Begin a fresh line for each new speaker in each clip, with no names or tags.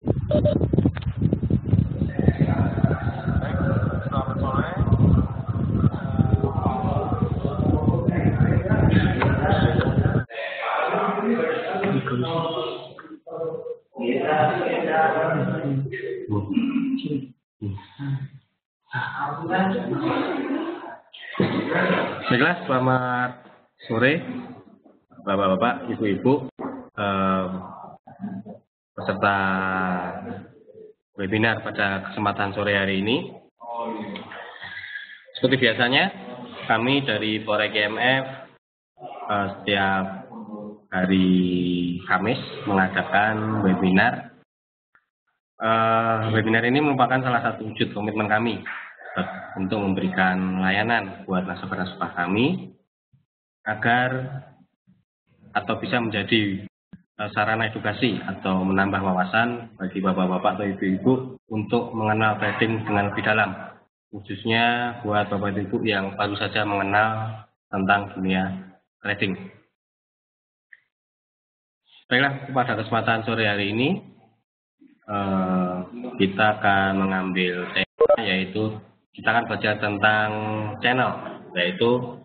Selamat sore. Baiklah, selamat sore Bapak-bapak, Ibu-ibu, peserta webinar pada kesempatan sore hari ini. Seperti biasanya, kami dari Forex IMF setiap hari Kamis mengadakan webinar. Webinar ini merupakan salah satu wujud komitmen kami untuk memberikan layanan buat nasabah-nasabah kami agar atau bisa menjadi sarana edukasi atau menambah wawasan bagi bapak-bapak atau ibu-ibu untuk mengenal trading dengan lebih dalam, khususnya buat bapak ibu yang baru saja mengenal tentang dunia trading. Baiklah, pada kesempatan sore hari ini kita akan mengambil tema, yaitu kita akan belajar tentang channel, yaitu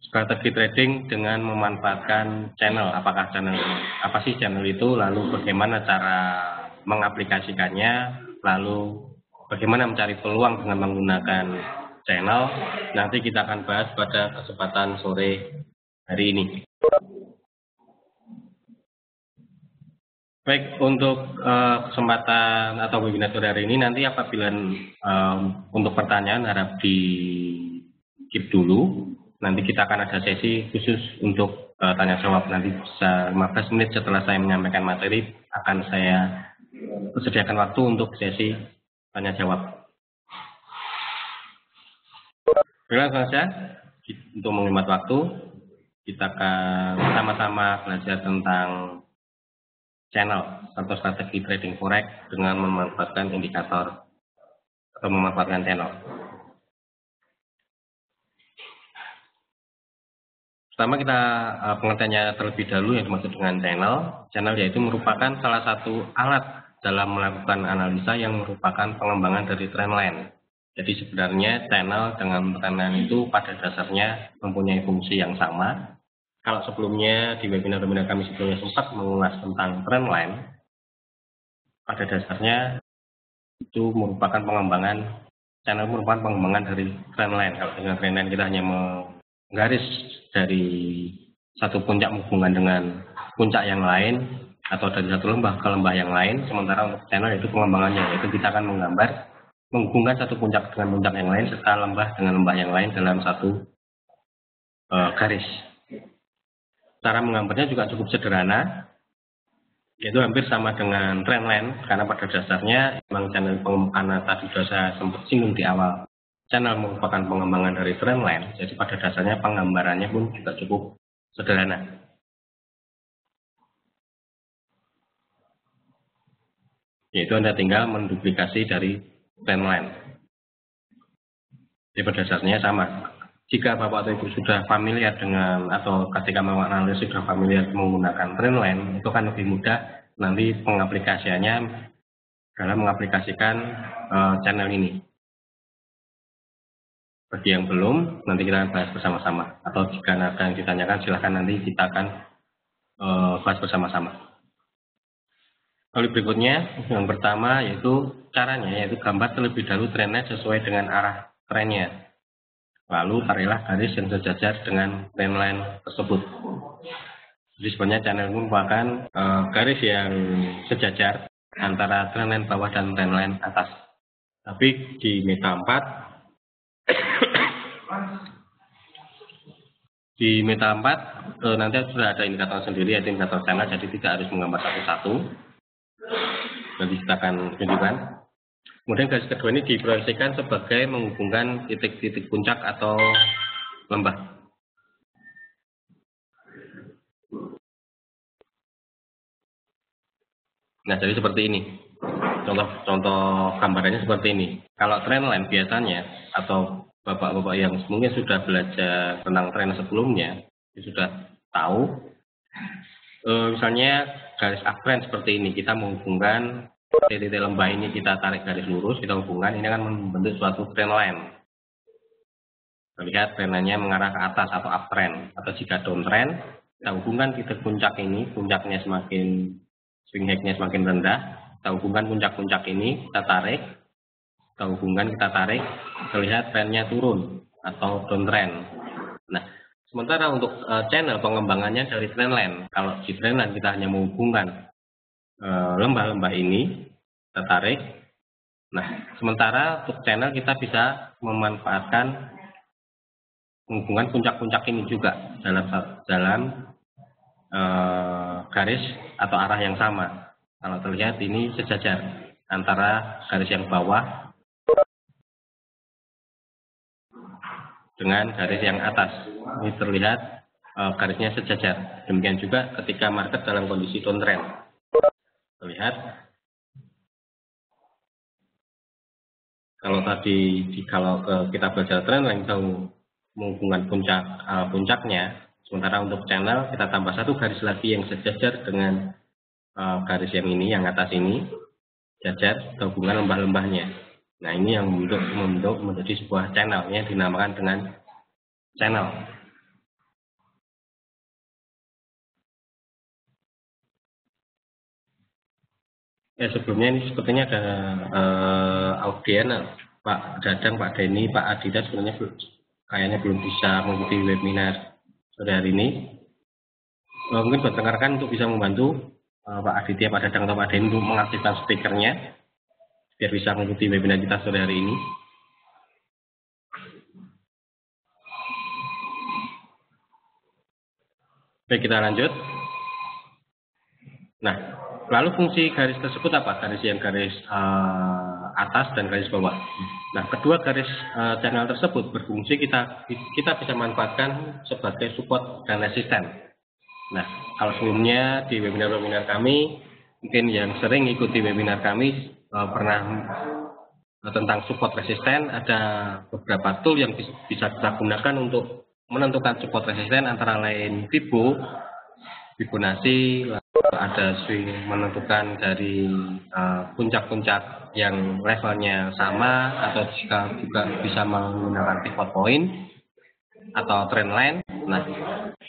strategi trading dengan memanfaatkan channel. Apakah channel, apa sih channel itu, lalu bagaimana cara mengaplikasikannya, lalu bagaimana mencari peluang dengan menggunakan channel. Nanti kita akan bahas pada kesempatan sore hari ini. Baik, untuk kesempatan atau webinar sore hari ini, nanti apabila untuk pertanyaan harap di keep dulu. Nanti kita akan ada sesi khusus untuk tanya jawab. Nanti bisa 15 menit setelah saya menyampaikan materi, akan saya sediakan waktu untuk sesi tanya jawab. Langsung saja, untuk menghemat waktu, kita akan sama-sama belajar tentang channel atau strategi trading forex dengan memanfaatkan indikator atau memanfaatkan channel. Pertama, kita pengertiannya terlebih dahulu yang dimaksud dengan channel. Channel yaitu merupakan salah satu alat dalam melakukan analisa yang merupakan pengembangan dari trendline. Jadi sebenarnya channel dengan trendline itu pada dasarnya mempunyai fungsi yang sama. Kalau sebelumnya di webinar-webinar kami sebelumnya sempat mengulas tentang trendline, pada dasarnya itu merupakan pengembangan, channel merupakan pengembangan dari trendline. Kalau dengan trendline kita hanya menggaris dari satu puncak menghubungkan dengan puncak yang lain, atau dari satu lembah ke lembah yang lain. Sementara untuk channel itu pengembangannya, yaitu kita akan menggambar menghubungkan satu puncak dengan puncak yang lain serta lembah dengan lembah yang lain dalam satu garis. Cara menggambarnya juga cukup sederhana, yaitu hampir sama dengan trendline, karena pada dasarnya memang channel karena tadi sudah saya sempat singgung di awal, channel merupakan pengembangan dari trendline, jadi pada dasarnya penggambarannya pun juga cukup sederhana. Yaitu Anda tinggal menduplikasi dari trendline. Jadi pada dasarnya sama. Jika Bapak atau Ibu sudah familiar dengan, atau ketika menganalisis sudah familiar menggunakan trendline, itu kan lebih mudah nanti pengaplikasiannya dalam mengaplikasikan channel ini. Bagi yang belum, nanti kita akan bahas bersama-sama. Atau jika ada yang ditanyakan, silahkan nanti kita akan bahas bersama-sama. Lalu berikutnya, yang pertama yaitu caranya, yaitu gambar terlebih dahulu trendline sesuai dengan arah trennya. Lalu tarilah garis yang sejajar dengan trendline tersebut. Jadi sebenarnya channel itu merupakan garis yang sejajar antara trendline bawah dan trendline atas. Tapi di meta 4, di meta 4 nanti sudah ada indikator sendiri, yaitu indikator channel, jadi tidak harus menggambar satu-satu. Nanti kita akan tunjukkan. Kemudian garis kedua ini diproyeksikan sebagai menghubungkan titik-titik puncak atau lembah. Nah, jadi seperti ini. Contoh gambarannya seperti ini. Kalau trendline biasanya, atau bapak-bapak yang mungkin sudah belajar tentang tren sebelumnya, sudah tahu Misalnya garis uptrend seperti ini, kita menghubungkan titik lembah ini, kita tarik garis lurus, kita hubungkan, ini akan membentuk suatu trend line. Lihat trend line-nya mengarah ke atas atau uptrend. Atau jika downtrend, kita hubungkan titik puncak ini, puncaknya semakin, swing height-nya semakin rendah, kita hubungkan puncak-puncak ini, kita tarik, kita hubungkan, kita tarik, terlihat trendnya turun atau downtrend. Nah, sementara untuk channel pengembangannya dari trendline, kalau di trendline kita hanya menghubungkan lembah-lembah ini, kita tarik. Nah, sementara untuk channel kita bisa memanfaatkan menghubungkan puncak-puncak ini juga dalam garis atau arah yang sama. Kalau terlihat ini sejajar antara garis yang bawah dengan garis yang atas. Ini terlihat garisnya sejajar. Demikian juga ketika market dalam kondisi downtrend. Terlihat kalau tadi kalau kita belajar trendline, kita menghubungkan puncaknya, sementara untuk channel kita tambah satu garis lagi yang sejajar dengan garis yang ini, yang atas ini, jajar hubungan lembah-lembahnya. Nah, ini yang membentuk menjadi sebuah channel yang dinamakan dengan channel. Sebelumnya ini sepertinya ada audien, Pak Dadang, Pak Denny, Pak Adita sebenarnya kayaknya belum bisa mengikuti webinar sore hari ini. Mungkin buat rekan-rekan untuk bisa membantu Pak Aditya, Pak Dadang, atau Pak Denny untuk mengaktifkan speakernya biar bisa mengikuti webinar kita sore hari ini. Baik, kita lanjut. Nah, lalu fungsi garis tersebut apa? Garis yang garis atas dan garis bawah. Nah, kedua garis channel tersebut berfungsi kita bisa manfaatkan sebagai support dan resisten. Nah, kalau sebelumnya di webinar-webinar kami, mungkin yang sering ikuti webinar kami pernah tentang support resisten, ada beberapa tool yang bisa kita gunakan untuk menentukan support resisten, antara lain Fibonacci, ada swing menentukan dari puncak-puncak yang levelnya sama, atau jika juga bisa menggunakan pivot point atau trend line. Nah,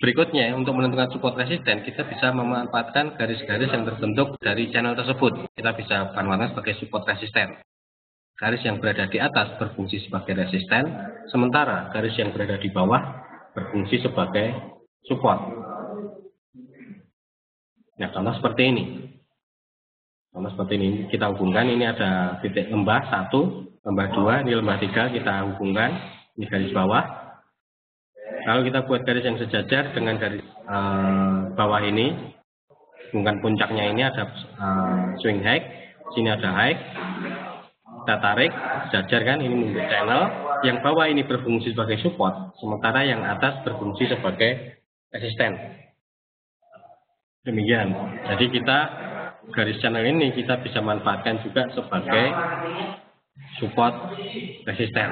berikutnya untuk menentukan support resisten, kita bisa memanfaatkan garis-garis yang terbentuk dari channel tersebut. Kita bisa manfaatkan sebagai support resisten. Garis yang berada di atas berfungsi sebagai resisten, sementara garis yang berada di bawah berfungsi sebagai support. Nah, contoh seperti ini. Contoh seperti ini kita hubungkan, ini ada titik lembah 1, lembah 2, ini lembah 3, kita hubungkan, ini garis bawah. Lalu kita buat garis yang sejajar dengan garis bawah ini, hubungkan puncaknya ini ada swing high, sini ada high, kita tarik, sejajar kan, ini membentuk channel, yang bawah ini berfungsi sebagai support, sementara yang atas berfungsi sebagai resisten. Demikian, jadi kita garis channel ini kita bisa manfaatkan juga sebagai support resisten.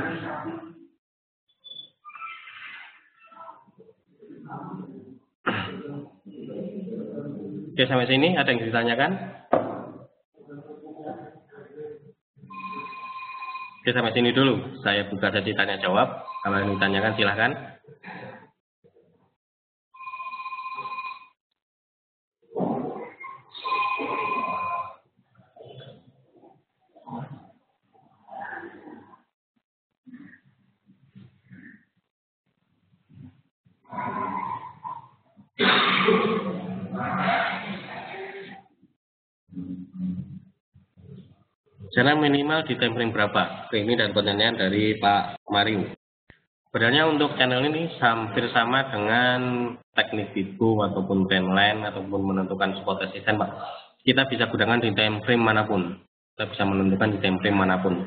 Oke, sampai sini ada yang ditanyakan? Oke, sampai sini dulu. Saya buka sesi tanya jawab. Kalau yang ditanyakan silahkan. Channel minimal di time frame berapa? Ini dan pertanyaan dari Pak Mario. Sebenarnya untuk channel ini hampir sama dengan teknik Fibo ataupun trendline ataupun menentukan support resisten, Pak. Kita bisa gunakan di time frame manapun. Kita bisa menentukan di time frame manapun.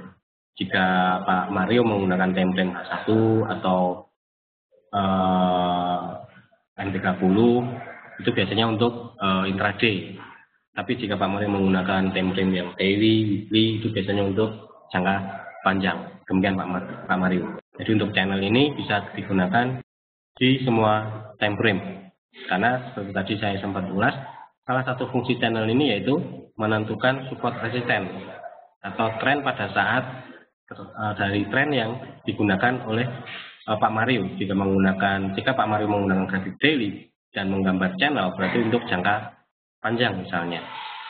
Jika Pak Mario menggunakan time frame H1 atau N30, itu biasanya untuk intraday. Tapi jika Pak Mario menggunakan time frame yang daily, weekly, itu biasanya untuk jangka panjang. Demikian Pak Mario. Jadi untuk channel ini bisa digunakan di semua time frame. Karena seperti tadi saya sempat ulas, salah satu fungsi channel ini yaitu menentukan support resisten atau tren pada saat dari tren yang digunakan oleh Pak Mario. Jika Pak Mario menggunakan grafik daily dan menggambar channel, berarti untuk jangka panjang misalnya.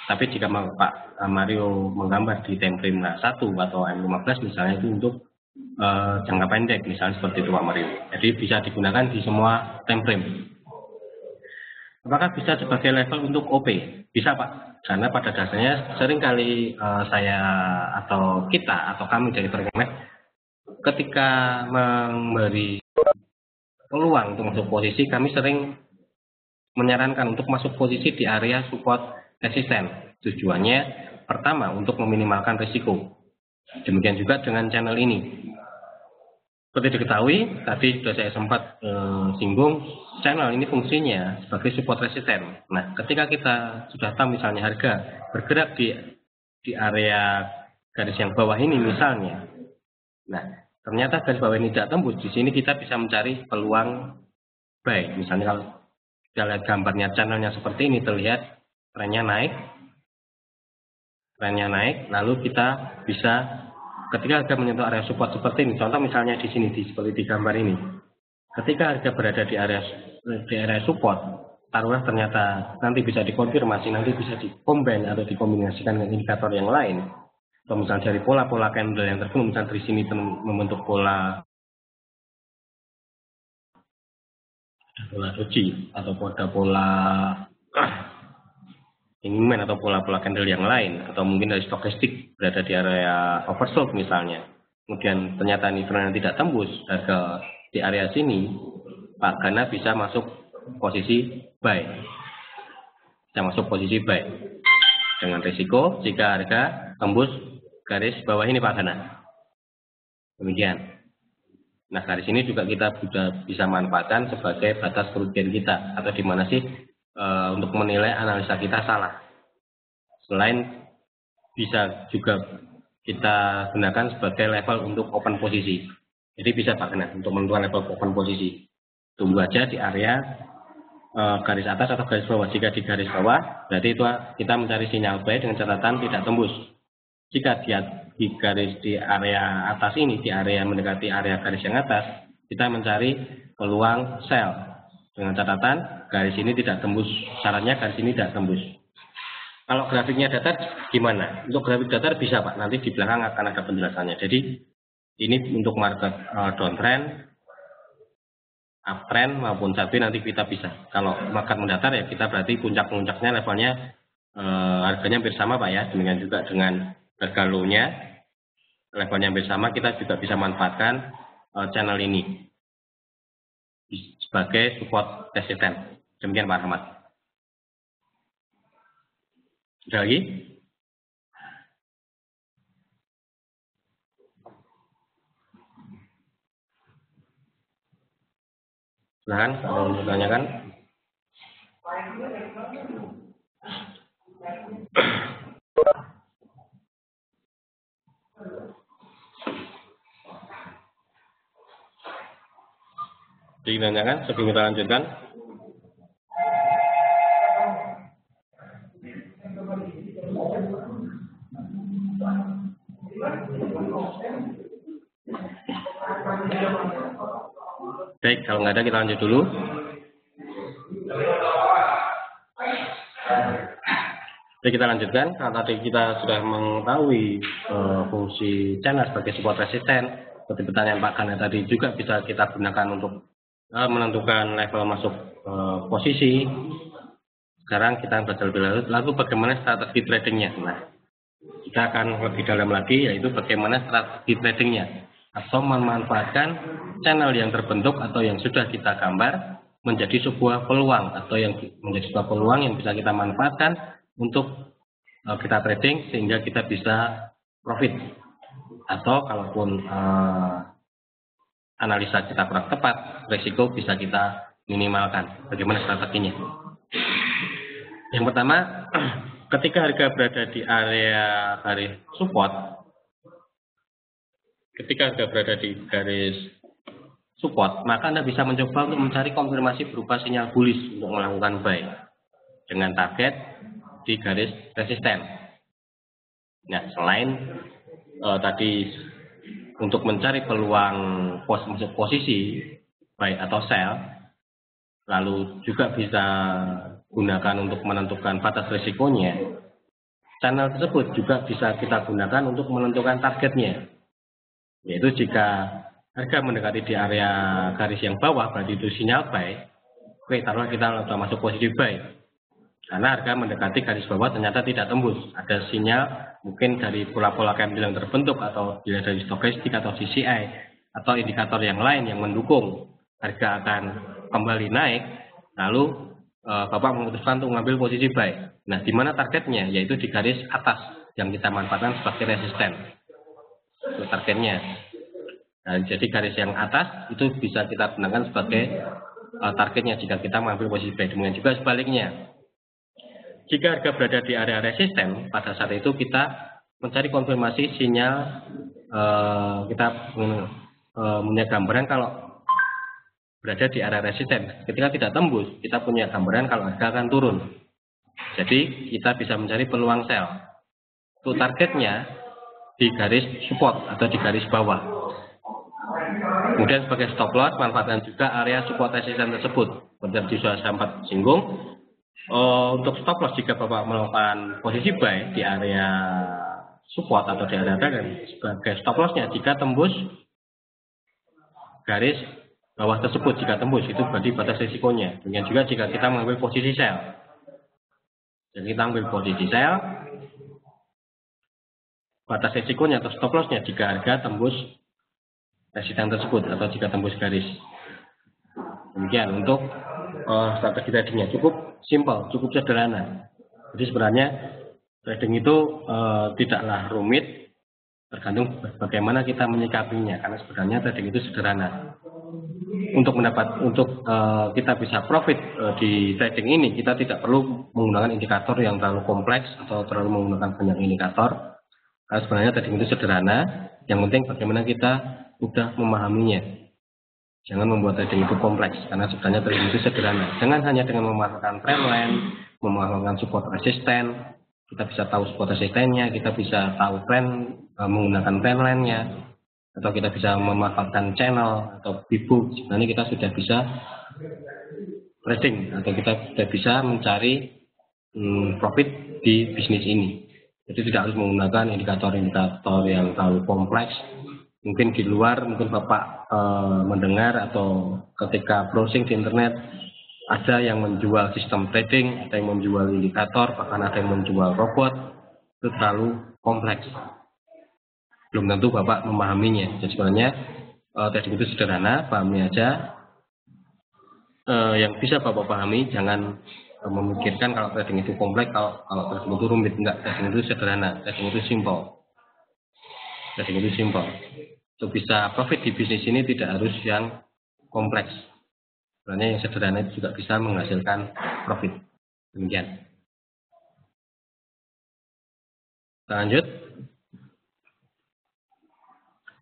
Tapi jika Pak Mario menggambar di time frame 1 atau M15 misalnya, itu untuk jangka pendek, misalnya seperti itu Pak Mario. Jadi bisa digunakan di semua time frame. Apakah bisa sebagai level untuk OP? Bisa Pak, karena pada dasarnya seringkali saya atau kita atau kami dari Terconnect ketika memberi peluang untuk masuk posisi, kami sering menyarankan untuk masuk posisi di area support resisten. Tujuannya pertama untuk meminimalkan risiko. Demikian juga dengan channel ini. Seperti diketahui, tadi sudah saya sempat singgung, channel ini fungsinya sebagai support resisten. Nah, ketika kita sudah tahu misalnya harga bergerak di area garis yang bawah ini misalnya, nah ternyata garis bawah ini tidak tembus, di sini kita bisa mencari peluang buy. Misalnya kalau kita lihat gambarnya channelnya seperti ini, terlihat trennya naik, lalu kita bisa ketika harga menyentuh area support seperti ini, contoh misalnya di sini seperti di gambar ini, ketika harga berada di area support, taruhlah ternyata nanti bisa dikonfirmasi, nanti bisa dikombin atau dikombinasikan dengan indikator yang lain, atau misalnya dari pola-pola candle yang terbentuk, misalnya dari sini membentuk pola doji atau pola ingin atau pola-pola candle yang lain, atau mungkin dari stokastik berada di area oversold misalnya, kemudian ternyata ini tidak tembus harga di area sini, Pak Gana bisa masuk posisi buy, dengan risiko jika harga tembus garis bawah ini Pak Gana. Demikian. Nah, garis ini juga kita sudah bisa manfaatkan sebagai batas kerugian kita, atau di mana sih untuk menilai analisa kita salah. Selain bisa juga kita gunakan sebagai level untuk open posisi. Jadi bisa Pak Gana untuk menentukan level open posisi. Tunggu aja di area garis atas atau garis bawah. Jika di garis bawah, berarti itu kita mencari sinyal buy dengan catatan tidak tembus. Jika di area atas ini, di area mendekati area garis yang atas, kita mencari peluang sell dengan catatan garis ini tidak tembus, syaratnya garis ini tidak tembus. Kalau grafiknya datar gimana? Untuk grafik datar bisa Pak, nanti di belakang akan ada penjelasannya. Jadi ini untuk market downtrend, uptrend maupun cabai nanti kita bisa. Kalau market mendatar ya kita berarti puncak-puncaknya levelnya harganya hampir sama Pak ya. Demikian juga dengan harga low-nya levelnya hampir sama, kita juga bisa manfaatkan channel ini sebagai support resisten. Demikian Pak Ahmad. Ada lagi? Silahkan kalau mau ditanyakan. Ditanyakan sebelum kita lanjutkan. Baik, kalau nggak ada kita lanjut dulu. Jadi kita lanjutkan. Karena tadi kita sudah mengetahui fungsi channel sebagai support resisten. Seperti pertanyaan Pak Gana tadi juga bisa kita gunakan untuk menentukan level masuk posisi. Sekarang kita baca lebih lanjut. Lalu bagaimana strategi tradingnya? Nah, kita akan lebih dalam lagi, yaitu bagaimana strategi tradingnya, atau memanfaatkan channel yang terbentuk atau yang sudah kita gambar menjadi sebuah peluang, atau yang menjadi sebuah peluang yang bisa kita manfaatkan untuk kita trading sehingga kita bisa profit, atau kalaupun analisa kita kurang tepat, risiko bisa kita minimalkan. Bagaimana strateginya? Yang pertama, ketika harga berada di area garis support, maka Anda bisa mencoba untuk mencari konfirmasi berupa sinyal bullish untuk melakukan buy dengan target di garis resisten. Nah, selain tadi untuk mencari peluang masuk posisi buy atau sell, lalu juga bisa gunakan untuk menentukan batas risikonya. Channel tersebut juga bisa kita gunakan untuk menentukan targetnya, yaitu jika harga mendekati di area garis yang bawah, berarti itu sinyal buy. Oke, taruhlah kita sudah masuk posisi buy. Karena harga mendekati garis bawah ternyata tidak tembus. Ada sinyal mungkin dari pola-pola candle yang terbentuk, atau dari stokastik atau CCI, atau indikator yang lain yang mendukung harga akan kembali naik. Lalu Bapak memutuskan untuk mengambil posisi buy. Nah, di mana targetnya? Yaitu di garis atas yang kita manfaatkan sebagai resisten. Itu targetnya. Nah, jadi garis yang atas itu bisa kita gunakan sebagai targetnya jika kita mengambil posisi buy. Demikian juga sebaliknya. Jika harga berada di area resisten, pada saat itu kita mencari konfirmasi sinyal, kita punya gambaran kalau berada di area resisten. Ketika tidak tembus, kita punya gambaran kalau harga akan turun. Jadi kita bisa mencari peluang sell. Untuk targetnya di garis support atau di garis bawah. Kemudian sebagai stop loss, manfaatkan juga area support resisten tersebut. Seperti sudah sempat singgung, untuk stop loss jika Bapak melakukan posisi buy di area support atau di area target, sebagai stop lossnya jika tembus garis bawah tersebut. Jika tembus itu berarti batas risikonya. Demikian juga jika kita mengambil posisi sell. Jadi kita ambil posisi sell, batas risikonya atau stop lossnya jika harga tembus resisten tersebut atau jika tembus garis. Demikian untuk strategi tradingnya, cukup simpel, cukup sederhana. Jadi sebenarnya trading itu tidaklah rumit, tergantung bagaimana kita menyikapinya. Karena sebenarnya trading itu sederhana. Untuk kita bisa profit di trading ini, kita tidak perlu menggunakan indikator yang terlalu kompleks atau terlalu menggunakan banyak indikator. Karena sebenarnya trading itu sederhana. Yang penting bagaimana kita mudah memahaminya. Jangan membuat trading itu kompleks, karena sebenarnya trading itu sederhana. Jangan hanya dengan memanfaatkan trendline, memanfaatkan support resisten, kita bisa tahu support resistennya, kita bisa tahu trend menggunakan trendline-nya, atau kita bisa memanfaatkan channel atau bibu. Sebenarnya kita sudah bisa trading, atau kita sudah bisa mencari profit di bisnis ini. Jadi tidak harus menggunakan indikator-indikator yang terlalu kompleks. Mungkin di luar, mungkin Bapak mendengar atau ketika browsing di internet, ada yang menjual sistem trading, ada yang menjual indikator, bahkan ada yang menjual robot. Itu terlalu kompleks. Belum tentu Bapak memahaminya. Jadi sebenarnya trading itu sederhana, pahami aja. Yang bisa Bapak pahami, jangan memikirkan kalau trading itu kompleks, kalau trading itu rumit. Enggak, trading itu sederhana, trading itu simple. Trading itu simple. Untuk bisa profit di bisnis ini tidak harus yang kompleks. Sebenarnya yang sederhana itu juga bisa menghasilkan profit. Demikian. Kita lanjut.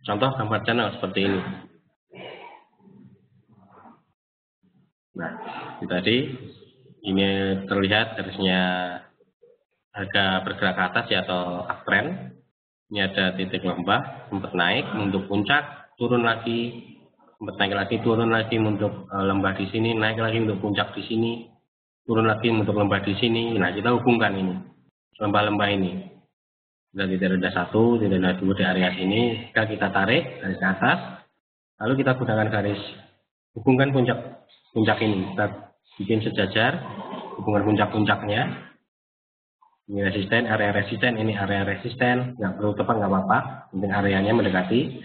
Contoh gambar channel seperti ini. Nah, ini tadi ini terlihat garisnya harga bergerak ke atas ya, atau uptrend. Ini ada titik lembah, sempat naik untuk puncak, turun lagi, sempat naik lagi, turun lagi untuk lembah di sini, naik lagi untuk puncak di sini, turun lagi untuk lembah di sini. Nah, kita hubungkan ini lembah-lembah ini. Dari rendah 1, dari rendah 2 di area sini, kita tarik garis ke atas, lalu kita gunakan garis hubungkan puncak ini. Kita bikin sejajar, hubungan puncak-puncaknya. Ini resisten, area resisten, ini area resisten. Nggak perlu tepat, nggak apa-apa. Penting areanya mendekati.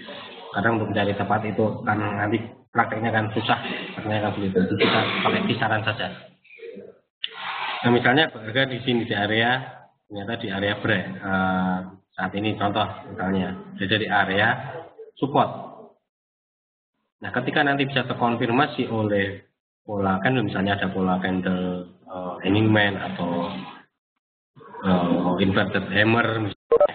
Karena untuk mencari tepat itu kan nanti prakteknya kan susah. Prakteknya kan sulit. Jadi kita pakai kisaran saja. Nah, misalnya harga di sini di area, ternyata di area saat ini contoh misalnya jadi di area support. Nah, ketika nanti bisa terkonfirmasi oleh pola candle, misalnya ada pola candle hanging man atau inverted hammer misalnya,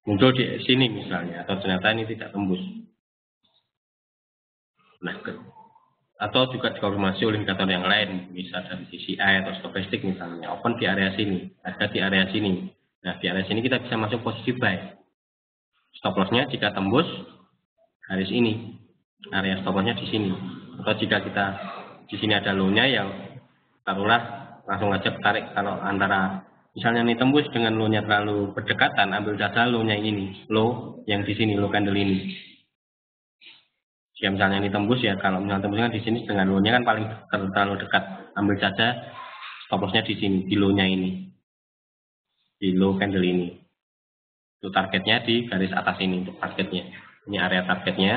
muncul di sini misalnya, atau ternyata ini tidak tembus. Nah, atau juga dikonfirmasi oleh indikator yang lain, misal dari CCI atau stokastik misalnya, open di area sini, harga di area sini. Nah, di area sini kita bisa masuk posisi buy. Stop loss-nya jika tembus garis ini, area stop loss-nya di sini. Atau jika kita di sini ada low-nya, ya taruhlah langsung aja tarik. Kalau antara misalnya ini tembus dengan low-nya terlalu berdekatan, ambil saja low-nya ini, low yang di sini, low candle ini. Jika misalnya ini tembus, ya kalau misalnya tembus kan di sini dengan low-nya kan paling terlalu dekat, ambil saja stop loss-nya di sini, di low-nya ini, di low candle ini. Itu targetnya di garis atas ini untuk targetnya. Ini area targetnya,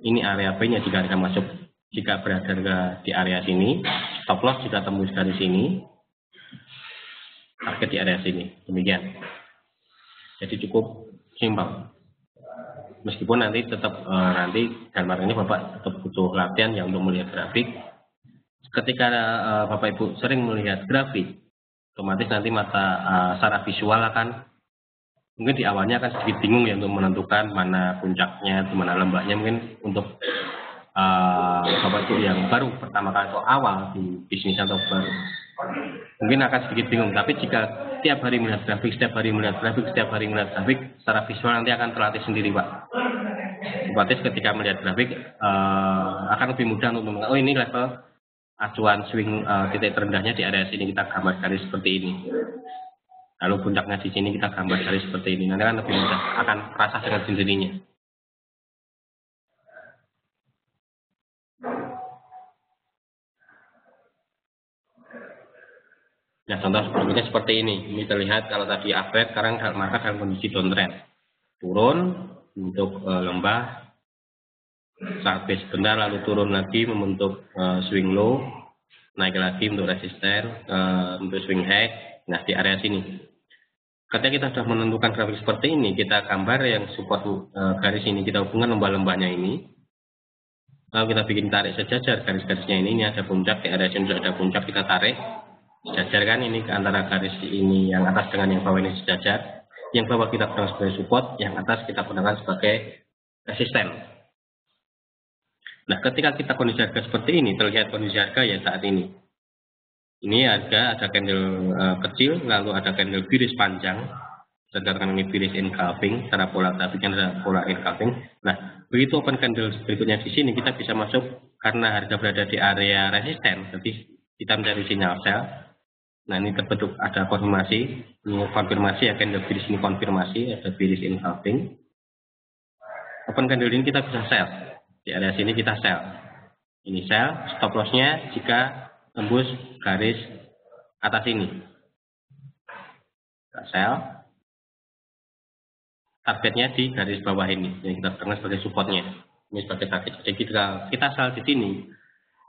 ini area B-nya jika harga masuk. Jika berada di area sini, stop loss jika tembus garis ini, target di area sini. Demikian. Jadi cukup simpel. Meskipun nanti tetap nanti dalam ini Bapak tetap butuh latihan yang untuk melihat grafik. Ketika Bapak Ibu sering melihat grafik, otomatis nanti mata secara visual akan mungkin di awalnya akan sedikit bingung ya untuk menentukan mana puncaknya, di mana lembahnya. Mungkin untuk Bapak Ibu yang baru pertama kali atau awal di bisnis atau baru, mungkin akan sedikit bingung. Tapi jika setiap hari melihat grafik, setiap hari melihat grafik, secara visual nanti akan terlatih sendiri, Pak. Otomatis ketika melihat grafik akan lebih mudah untuk mengetahui, oh ini level acuan swing titik terendahnya di area sini, kita gambar garis seperti ini. Lalu puncaknya di sini kita gambar garis seperti ini. Nanti kan lebih mudah, akan terasa dengan sendirinya. Nah, contoh berikutnya seperti ini. Ini terlihat kalau tadi upgrade, sekarang market dalam kondisi downtrend. Turun untuk lembah, saat base sebentar lalu turun lagi membentuk swing low, naik lagi untuk resisten, untuk swing high. Nah, di area sini. Ketika kita sudah menentukan grafik seperti ini, kita gambar yang support garis ini, kita hubungkan lembah-lembahnya ini. Lalu kita bikin tarik sejajar garis-garisnya ini ada puncak, di area sini sudah ada puncak, kita tarik. Sejajarkan ini ke antara garis ini, yang atas dengan yang bawah ini sejajar. Yang bawah kita gunakan sebagai support, yang atas kita gunakan sebagai resisten. Nah, ketika kita kondisi harga seperti ini, terlihat kondisi harga ya saat ini. Ini harga ada candle kecil, lalu ada candle bearish panjang. Sedangkan ini bearish engulfing, secara pola grafiknya ada pola engulfing. Nah, begitu open candle berikutnya di sini, kita bisa masuk karena harga berada di area resisten. Jadi kita mencari sinyal sell. Nah, ini terbentuk ada konfirmasi, ini konfirmasi ya, candle bearish ini konfirmasi, ada bearish engulfing. Open candle ini kita bisa sell, di area sini kita sell. Ini sell, stop loss-nya jika tembus garis atas ini. Kita sell, targetnya di garis bawah ini, yang kita gunakan sebagai supportnya. Ini sebagai target. Jadi kita sell di sini,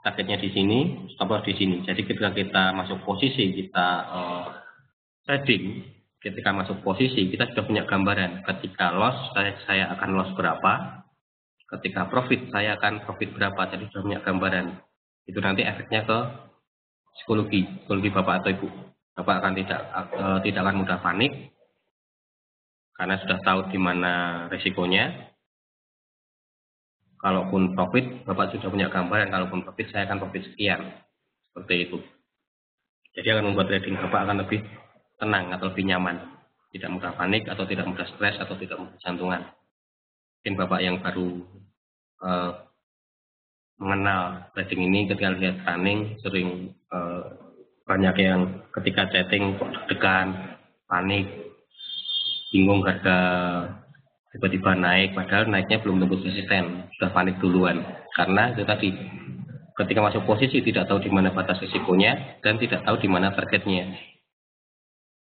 targetnya di sini, stop loss di sini. Jadi ketika kita masuk posisi, kita trading, ketika masuk posisi, kita sudah punya gambaran. Ketika loss, saya akan loss berapa. Ketika profit, saya akan profit berapa. Jadi sudah punya gambaran. Itu nanti efeknya ke psikologi Bapak atau Ibu. Bapak akan tidak akan mudah panik, karena sudah tahu di mana resikonya. Kalaupun profit, Bapak sudah punya gambaran, kalaupun profit, saya akan profit sekian. Seperti itu. Jadi akan membuat trading Bapak akan lebih tenang atau lebih nyaman. Tidak mudah panik, atau tidak mudah stres, atau tidak mudah jantungan. Mungkin Bapak yang baru mengenal trading ini, ketika lihat running, sering banyak yang ketika chatting kok deg-degan, panik, bingung harga tiba-tiba naik, padahal naiknya belum tembus resisten, sudah panik duluan. Karena itu tadi, ketika masuk posisi tidak tahu di mana batas risikonya dan tidak tahu di mana targetnya.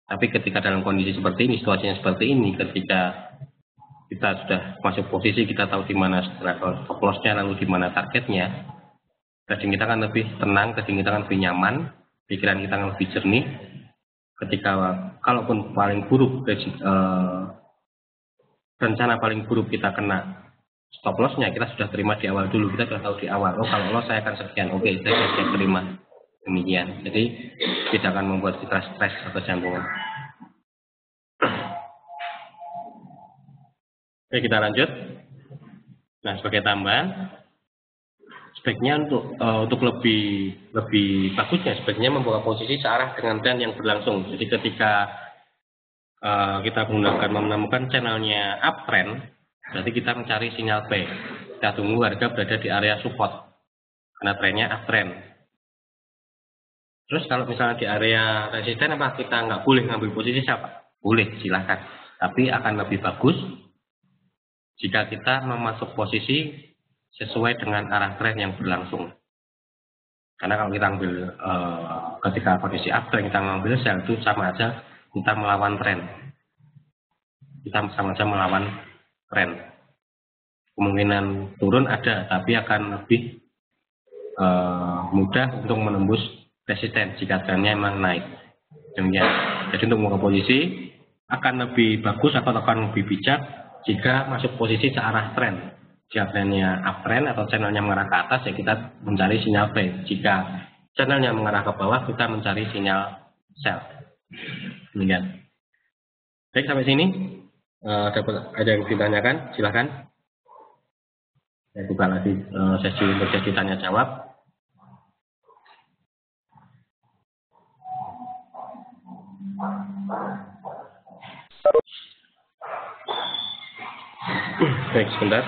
Tapi ketika dalam kondisi seperti ini, situasinya seperti ini, ketika kita sudah masuk posisi, kita tahu di mana stop loss-nya, lalu di mana targetnya, trading kita akan lebih tenang, trading kita akan lebih nyaman, pikiran kita akan lebih jernih. Ketika kalaupun paling buruk, rencana paling buruk kita kena stop loss-nya, kita sudah terima di awal dulu. Kita sudah tahu di awal, oh kalau loss saya akan sekian, oke, saya siap terima. Demikian. Jadi tidak akan membuat kita stres atau jantungan. Oke, kita lanjut. Nah, sebagai tambahan, Sebaiknya untuk lebih bagusnya sebaiknya membuka posisi searah dengan tren yang berlangsung. Jadi ketika kita menemukan channelnya uptrend, berarti kita mencari sinyal B. Kita tunggu harga berada di area support karena trennya uptrend. Terus kalau misalnya di area resisten, apa kita nggak boleh ngambil posisi siapa? Boleh, silahkan. Tapi akan lebih bagus jika kita memasuk posisi sesuai dengan arah tren yang berlangsung. Karena kalau kita ambil ketika posisi uptrend kita mengambil sell, itu sama aja kita melawan tren. Kita sama aja melawan tren. Kemungkinan turun ada, tapi akan lebih mudah untuk menembus resisten jika trennya memang naik. Demikian. Jadi untuk membuka posisi akan lebih bagus atau akan lebih bijak jika masuk posisi searah tren. Jika trennya uptrend atau channelnya mengarah ke atas, ya kita mencari sinyal B. Jika channelnya mengarah ke bawah, kita mencari sinyal sell. Demikian. Baik, sampai sini. Ada yang ditanyakan? Silahkan. Saya buka lagi sesi tanya jawab. Baik, sebentar.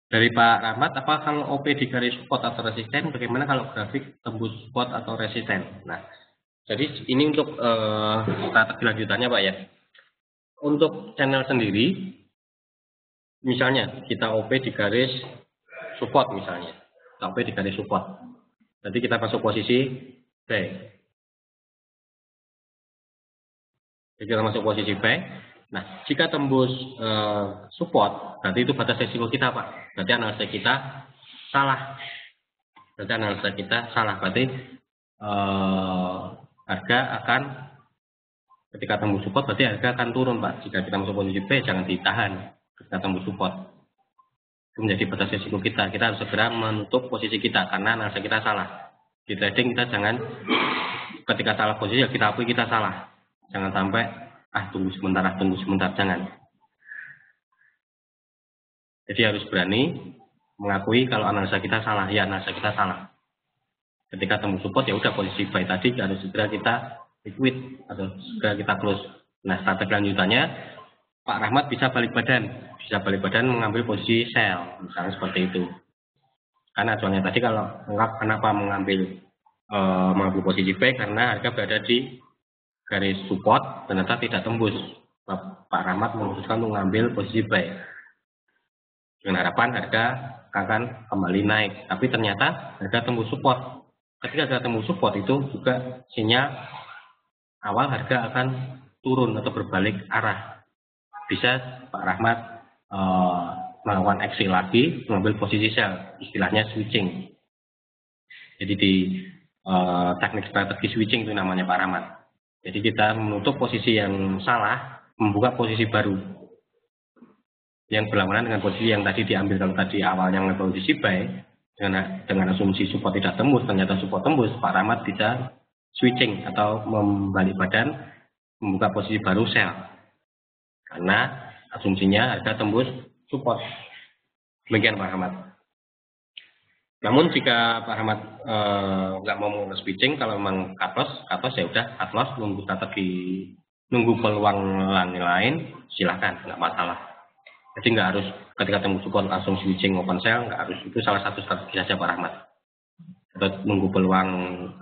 Dari Pak Rahmat, apa kalau OP di garis support atau resisten, bagaimana kalau grafik tembus support atau resisten? Nah, jadi ini untuk strategi lanjutannya Pak ya. Untuk channel sendiri, misalnya kita OP di garis support misalnya, OP di garis support. Nanti kita masuk posisi B. Jadi kita masuk posisi B. Nah, jika tembus support, berarti itu batas resiko kita Pak. Berarti analisa kita salah. Berarti harga akan ketika tembus support berarti harga akan turun Pak. Jika kita masuk posisi B, jangan ditahan ketika tembus support. Itu menjadi batas resiko kita. Kita harus segera menutup posisi kita karena analisa kita salah. Di trading kita jangan ketika salah posisi ya kita akui kita salah. Jangan sampai tunggu sebentar, jangan. Jadi harus berani mengakui kalau analisa kita salah, ya analisa kita salah. Ketika tembus support ya udah posisi buy tadi harus segera kita liquid atau segera kita close. Nah, strategi lanjutannya Pak Rahmat bisa balik badan mengambil posisi sell, misalnya seperti itu. Karena acuannya tadi kalau kenapa mengambil posisi buy karena harga berada di garis support ternyata tidak tembus. Pak Rahmat memutuskan untuk mengambil posisi buy dengan harapan harga akan kembali naik, tapi ternyata harga tembus support. Ketika harga tembus support itu juga sinyal awal harga akan turun atau berbalik arah. Bisa Pak Rahmat melakukan aksi lagi mengambil posisi sell, istilahnya switching. Jadi di teknik strategi switching itu namanya Pak Rahmat. Jadi kita menutup posisi yang salah, membuka posisi baru yang berlawanan dengan posisi yang tadi diambil. Kalau tadi awalnya mengambil posisi buy dengan asumsi support tidak tembus, ternyata support tembus, Pak Rahmat bisa switching atau membalik badan membuka posisi baru sell karena asumsinya harga tembus support. Demikian Pak Rahmat. Namun jika Pak Rahmat nggak mau switching, kalau memang cut loss ya udah cut loss, nunggu peluang lain, silahkan, nggak masalah. Jadi nggak harus ketika tembus support langsung switching open sell, nggak harus. Itu salah satu strategi saja Pak Rahmat. Kita nunggu peluang,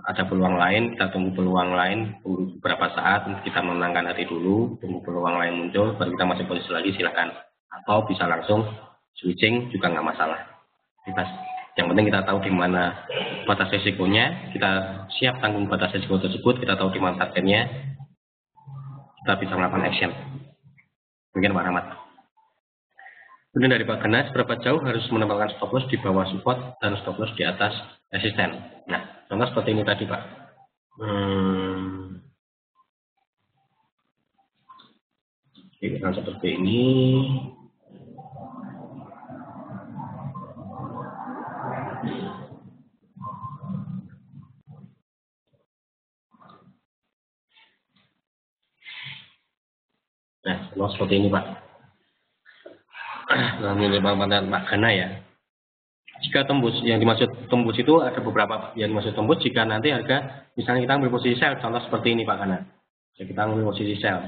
ada peluang lain, kita tunggu peluang lain, tunggu beberapa saat, kita menenangkan hati dulu, tunggu peluang lain muncul, baru kita masuk posisi lagi, silahkan. Atau bisa langsung switching juga nggak masalah. Bebas. Yang penting kita tahu di mana batas risikonya, kita siap tanggung batas risiko tersebut, kita tahu di mana targetnya, kita bisa melakukan action. Mungkin Pak Rahmat. Kemudian dari Pak Ganas, berapa jauh harus menempatkan stop loss di bawah support dan stop loss di atas resisten? Nah, contoh seperti ini tadi Pak. Seperti ini. Nah, seperti ini Pak. Nah, ini Pak Gana ya. Jika tembus, yang dimaksud tembus itu ada beberapa yang dimaksud tembus jika nanti harga, misalnya kita ambil posisi sell, contoh seperti ini Pak Gana. Jadi kita ambil posisi sell.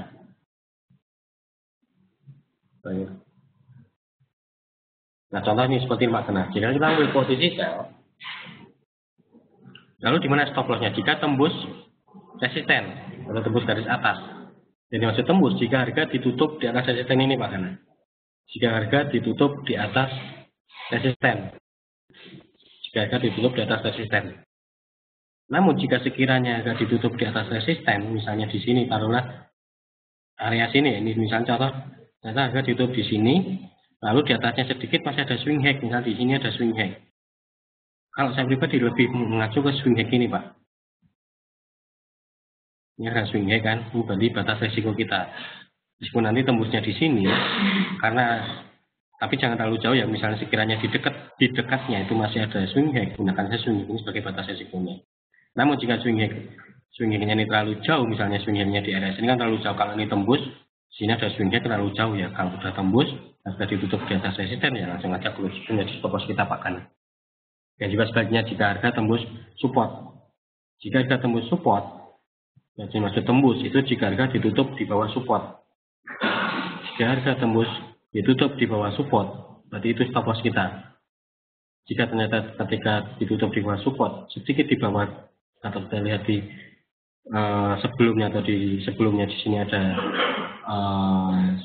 Nah, contoh ini seperti ini Pak Gana. Jika kita ambil posisi sell, lalu di mana stop lossnya? Jika tembus resisten atau tembus garis atas. Jadi maksud tembus jika harga ditutup di atas resisten ini Pak Gana. Jika harga ditutup di atas resisten. Jika harga ditutup di atas resisten. Namun jika sekiranya harga ditutup di atas resisten, misalnya di sini taruhlah area sini, ini misalnya contoh, ternyata harga ditutup di sini, lalu di atasnya sedikit masih ada swing high, misalnya di sini ada swing high. Kalau saya pribadi lebih mengacu ke swing high ini Pak. Ini ada swing high kan, ini berarti batas resiko kita. Meskipun nanti tembusnya di sini, karena tapi jangan terlalu jauh ya, misalnya sekiranya di dekatnya itu masih ada swing high, gunakan saya swing high ini sebagai batas resikonya. Namun jika swing high-nya ini terlalu jauh, misalnya swing high-nya di area sini kan terlalu jauh, kalau ini tembus, sini ada swing high terlalu jauh ya, kalau sudah tembus, sudah ditutup di atas resisten ya langsung aja close, itu menjadi stop loss kita Pak Kan. Dan juga sebaliknya jika harga tembus support, jika harga tembus support, jadi maksud tembus itu jika harga ditutup di bawah support. Jika harga tembus ditutup di bawah support, berarti itu stop loss kita. Jika ternyata ketika ditutup di bawah support, sedikit di bawah, atau kita lihat di sebelumnya atau di sebelumnya di sini ada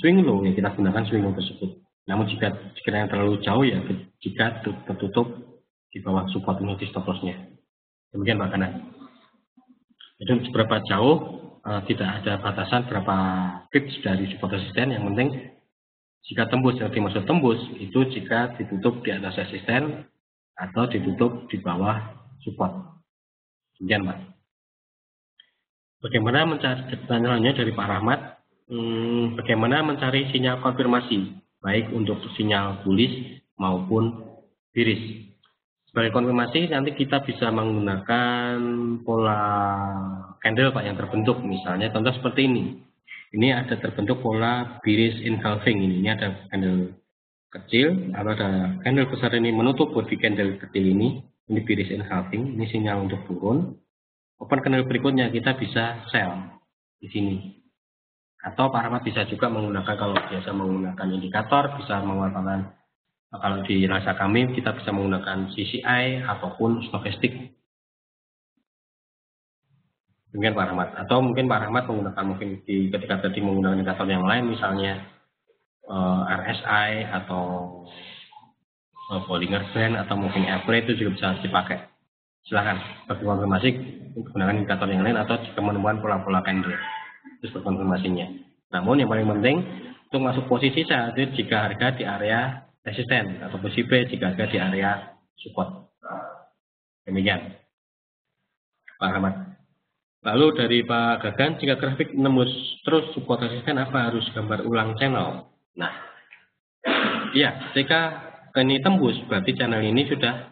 swing low, ya kita gunakan swing low tersebut. Namun jika sekiranya terlalu jauh ya, jika tertutup di bawah support ini di stop lossnya. Demikian Pak Kanan. Jadi seberapa jauh tidak ada batasan berapa pips dari support resisten, yang penting jika tembus, yang dimaksud tembus itu jika ditutup di atas resisten atau ditutup di bawah support. Demikian Pak. Bagaimana mencari, pertanyaannya dari Pak Rahmat, bagaimana mencari sinyal konfirmasi baik untuk sinyal bullish maupun bearish. Sebagai konfirmasi nanti kita bisa menggunakan pola candle Pak yang terbentuk, misalnya contoh seperti ini. Ini ada terbentuk pola bearish engulfing ini ada candle kecil, lalu ada candle besar ini menutup body candle kecil ini bearish engulfing, ini sinyal untuk turun. Open candle berikutnya kita bisa sell di sini. Atau Pak Rahmat bisa juga menggunakan, kalau biasa menggunakan indikator, bisa menggunakan, kalau di rasa kami kita bisa menggunakan CCI ataupun stochastic. Mungkin Pak Rahmat, atau mungkin Pak Rahmat menggunakan mungkin ketika tadi menggunakan indikator yang lain, misalnya RSI atau Bollinger Band atau mungkin Apple, itu juga bisa dipakai. Silakan bagi konfirmasi menggunakan indikator yang lain atau jika menemukan pola-pola candle terus berkonfirmasinya. Namun yang paling penting untuk masuk posisi saat itu jika harga di area resisten atau posisi B jika harga di area support. Demikian Pak Ahmad. Lalu dari Pak Gagan, jika grafik menembus terus support resisten apa harus gambar ulang channel? Nah, iya, ketika ini tembus berarti channel ini sudah,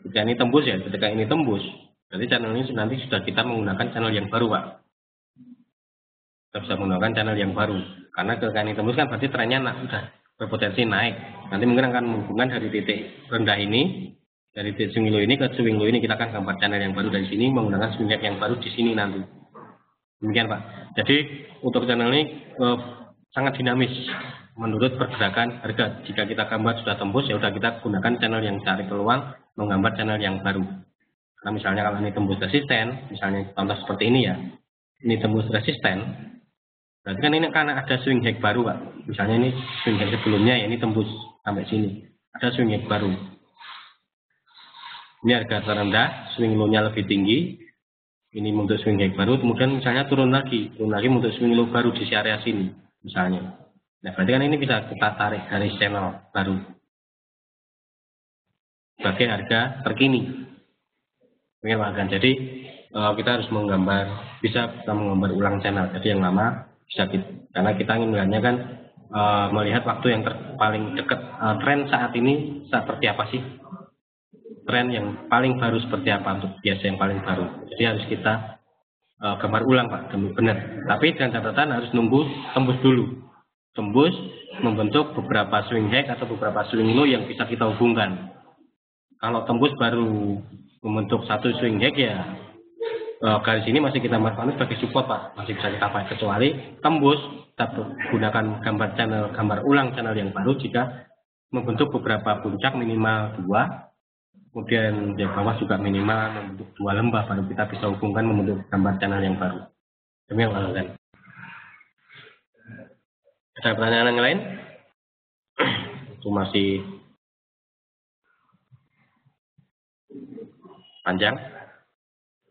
ketika ini tembus ya, ketika ini tembus berarti channel ini nanti sudah kita menggunakan channel yang baru Pak. Kita bisa menggunakan channel yang baru karena ketika ini tembus kan berarti trennya sudah berpotensi naik. Nanti mungkin akan menghubungkan dari titik rendah ini, dari titik swing low ini ke swing low ini, kita akan gambar channel yang baru dari sini menggunakan swing high yang baru di sini nanti. Demikian Pak. Jadi untuk channel ini sangat dinamis menurut pergerakan harga. Jika kita gambar sudah tembus ya udah kita gunakan channel yang cari peluang menggambar channel yang baru. Karena misalnya kalau ini tembus resisten, misalnya contoh seperti ini ya, ini tembus resisten, berarti kan ini karena ada swing high baru Pak. Misalnya ini swing high sebelumnya ya, ini tembus sampai sini, ada swing high baru. Ini harga terendah, swing low-nya lebih tinggi, ini untuk swing high baru, kemudian misalnya turun lagi untuk swing low baru di area sini misalnya. Nah berarti kan ini bisa kita tarik dari channel baru sebagai harga terkini. Jadi kita harus bisa menggambar ulang channel. Jadi yang lama bisa karena kita ingin melihatnya kan melihat waktu yang paling dekat, tren saat ini seperti apa sih, tren yang paling baru seperti apa untuk biasa yang paling baru. Jadi harus kita gambar ulang Pak, benar. Tapi dengan catatan harus nunggu tembus dulu. Tembus membentuk beberapa swing head atau beberapa swing low yang bisa kita hubungkan. Kalau tembus baru membentuk satu swing head ya garis ini masih kita manfaatkan sebagai support Pak, masih bisa kita pakai, kecuali tembus kita gunakan gambar ulang channel yang baru jika membentuk beberapa puncak minimal 2, kemudian di bawah juga minimal membentuk 2 lembah, baru kita bisa hubungkan membentuk gambar channel yang baru. Demikian Pak. Ada pertanyaan yang lain? Itu masih panjang.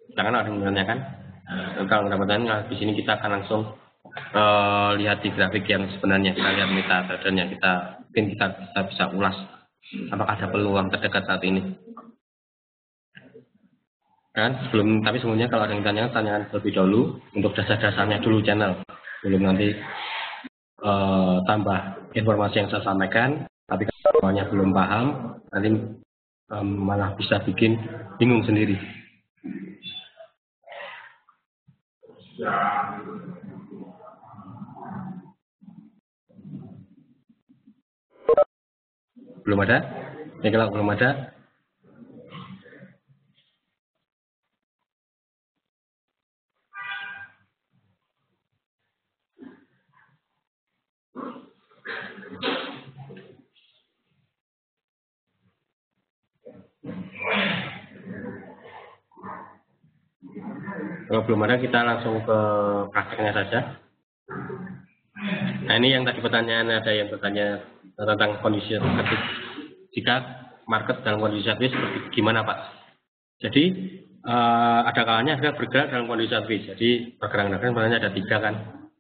Silakan ada yang menanyakan. Kalau ada pertanyaan, di sini kita akan langsung lihat di grafik yang sebenarnya. Kita lihat metadata-nya, mungkin kita bisa ulas apakah ada peluang terdekat saat ini. Kan tapi sebelumnya kalau ada yang tanyakan terlebih dahulu untuk dasar-dasarnya dulu channel, belum nanti tambah informasi yang saya sampaikan, tapi kalau belum paham nanti malah bisa bikin bingung sendiri. Belum ada? Ya, kalau belum ada, kalau belum ada kita langsung ke prakteknya saja. Nah, ini yang tadi pertanyaan, ada yang bertanya tentang kondisi market. Jika market dalam kondisi sideways seperti gimana Pak? Jadi ada kalanya harga bergerak dalam kondisi sideways. Jadi pergerakan sebenarnya ada 3 kan.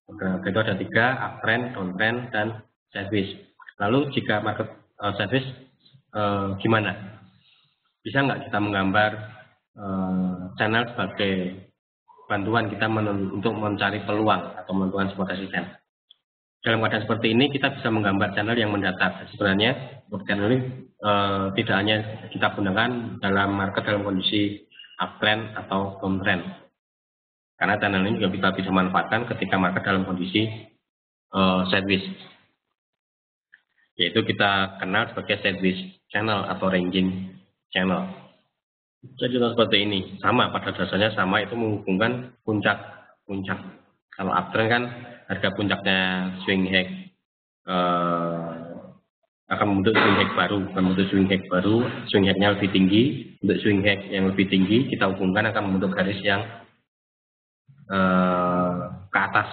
Pergerakan itu ada 3, uptrend, downtrend, dan sideways. Lalu jika market sideways gimana? Bisa nggak kita menggambar channel sebagai bantuan kita untuk mencari peluang atau menentukan sebuah resisten? Dalam keadaan seperti ini kita bisa menggambar channel yang mendatar. Sebenarnya channel ini tidak hanya kita gunakan dalam market dalam kondisi uptrend atau downtrend, karena channel ini juga kita bisa manfaatkan ketika market dalam kondisi sideways, yaitu kita kenal sebagai sideways channel atau ranging channel. Jadi seperti ini, sama pada dasarnya sama, itu menghubungkan puncak. Kalau uptrend kan harga puncaknya swing head akan membentuk swing head baru, swing headnya lebih tinggi. Untuk swing head yang lebih tinggi kita hubungkan akan membentuk garis yang ke atas.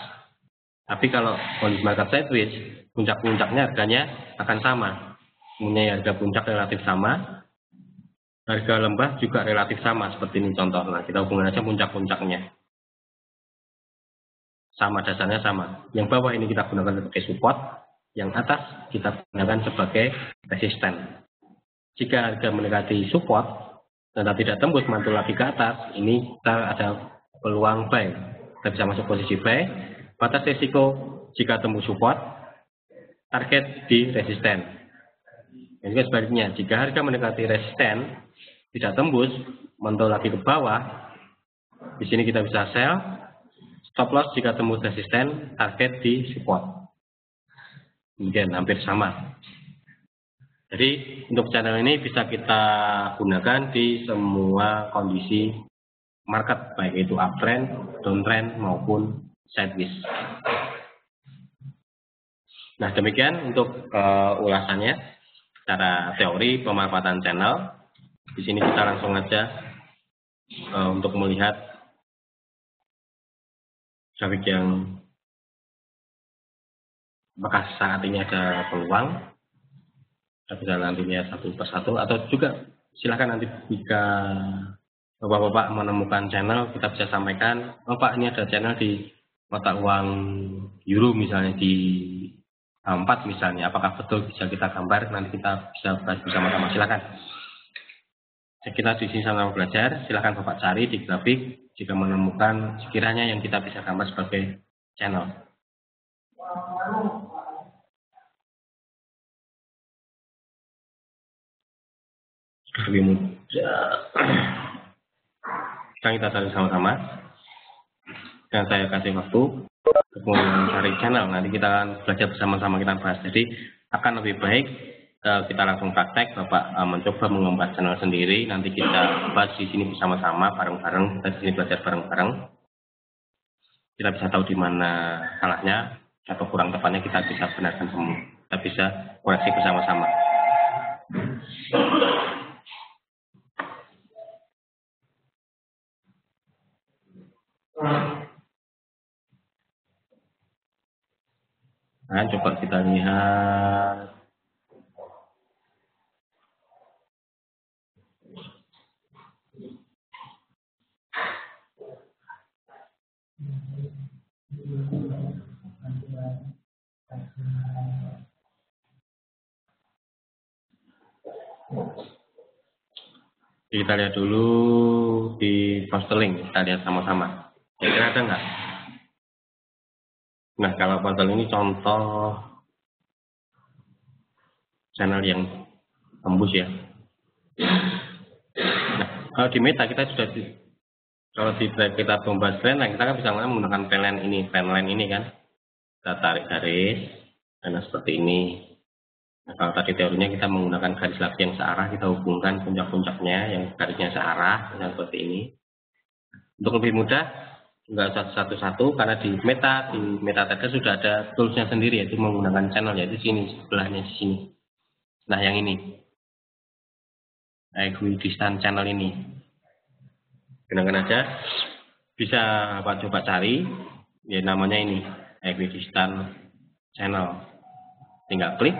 Tapi kalau kondisi market sideways, puncak-puncaknya harganya akan sama, punya harga puncak relatif sama, harga lembah juga relatif sama, seperti ini contoh. Nah, kita hubungkan aja puncak-puncaknya. Sama, dasarnya sama. Yang bawah ini kita gunakan sebagai support, yang atas kita gunakan sebagai resisten. Jika harga mendekati support dan tidak tembus mantul lagi ke atas, ini kita ada peluang buy. Kita bisa masuk posisi buy. Batas risiko jika tembus support, target di resisten. Dan juga sebaliknya, jika harga mendekati resisten tidak tembus mantul lagi ke bawah, di sini kita bisa sell. Stop loss jika tembus resisten, target di support. Kemudian hampir sama. Jadi untuk channel ini bisa kita gunakan di semua kondisi market, baik itu uptrend, downtrend maupun sideways. Nah, demikian untuk ulasannya secara teori pemanfaatan channel. Di sini kita langsung aja untuk melihat grafik yang apakah saat ini ada peluang. Kita bisa nanti lihat satu persatu, atau juga silakan nanti jika Bapak-bapak menemukan channel, kita bisa sampaikan, oh Pak, ini ada channel di mata uang euro misalnya, di 4 misalnya, apakah betul bisa kita gambar, nanti kita bisa bahas bersama-sama. Silakan. Kita di sini sama belajar, silakan Bapak cari di grafik jika menemukan sekiranya yang kita bisa gambar sebagai channel. Lebih mudah. Sekarang kita cari sama-sama. Dan saya kasih waktu untuk mencari channel. Nanti kita akan belajar bersama-sama, kita bahas. Jadi akan lebih baik kita langsung praktek. Bapak mencoba mengembas channel sendiri. Nanti kita bahas di sini bersama-sama, bareng-bareng. Kita di sini belajar bareng-bareng. Kita bisa tahu di mana salahnya atau kurang tepatnya, kita bisa benarkan semua. Kita bisa koreksi bersama-sama. Nah, coba kita lihat. Kita lihat dulu di posteling, kita lihat sama-sama. Kira-kira ada nggak? Nah, kalau posteling ini contoh channel yang tembus ya. Nah, kalau di meta kita sudah kalau kita membahas trendline, kita kan bisa menggunakan trendline ini kan. Kita tarik garis, dan seperti ini. Nah, kalau tadi teorinya kita menggunakan garis lagi yang searah, kita hubungkan puncak-puncaknya yang garisnya searah, seperti ini. Untuk lebih mudah, nggak satu-satu, karena di MetaTrader sudah ada toolsnya sendiri, yaitu menggunakan channel, yaitu sini, sebelahnya di sini. Nah, yang ini, equidistant channel ini. Gunakan aja, bisa Pak coba cari, ya namanya ini, equidistant channel. Tinggal klik,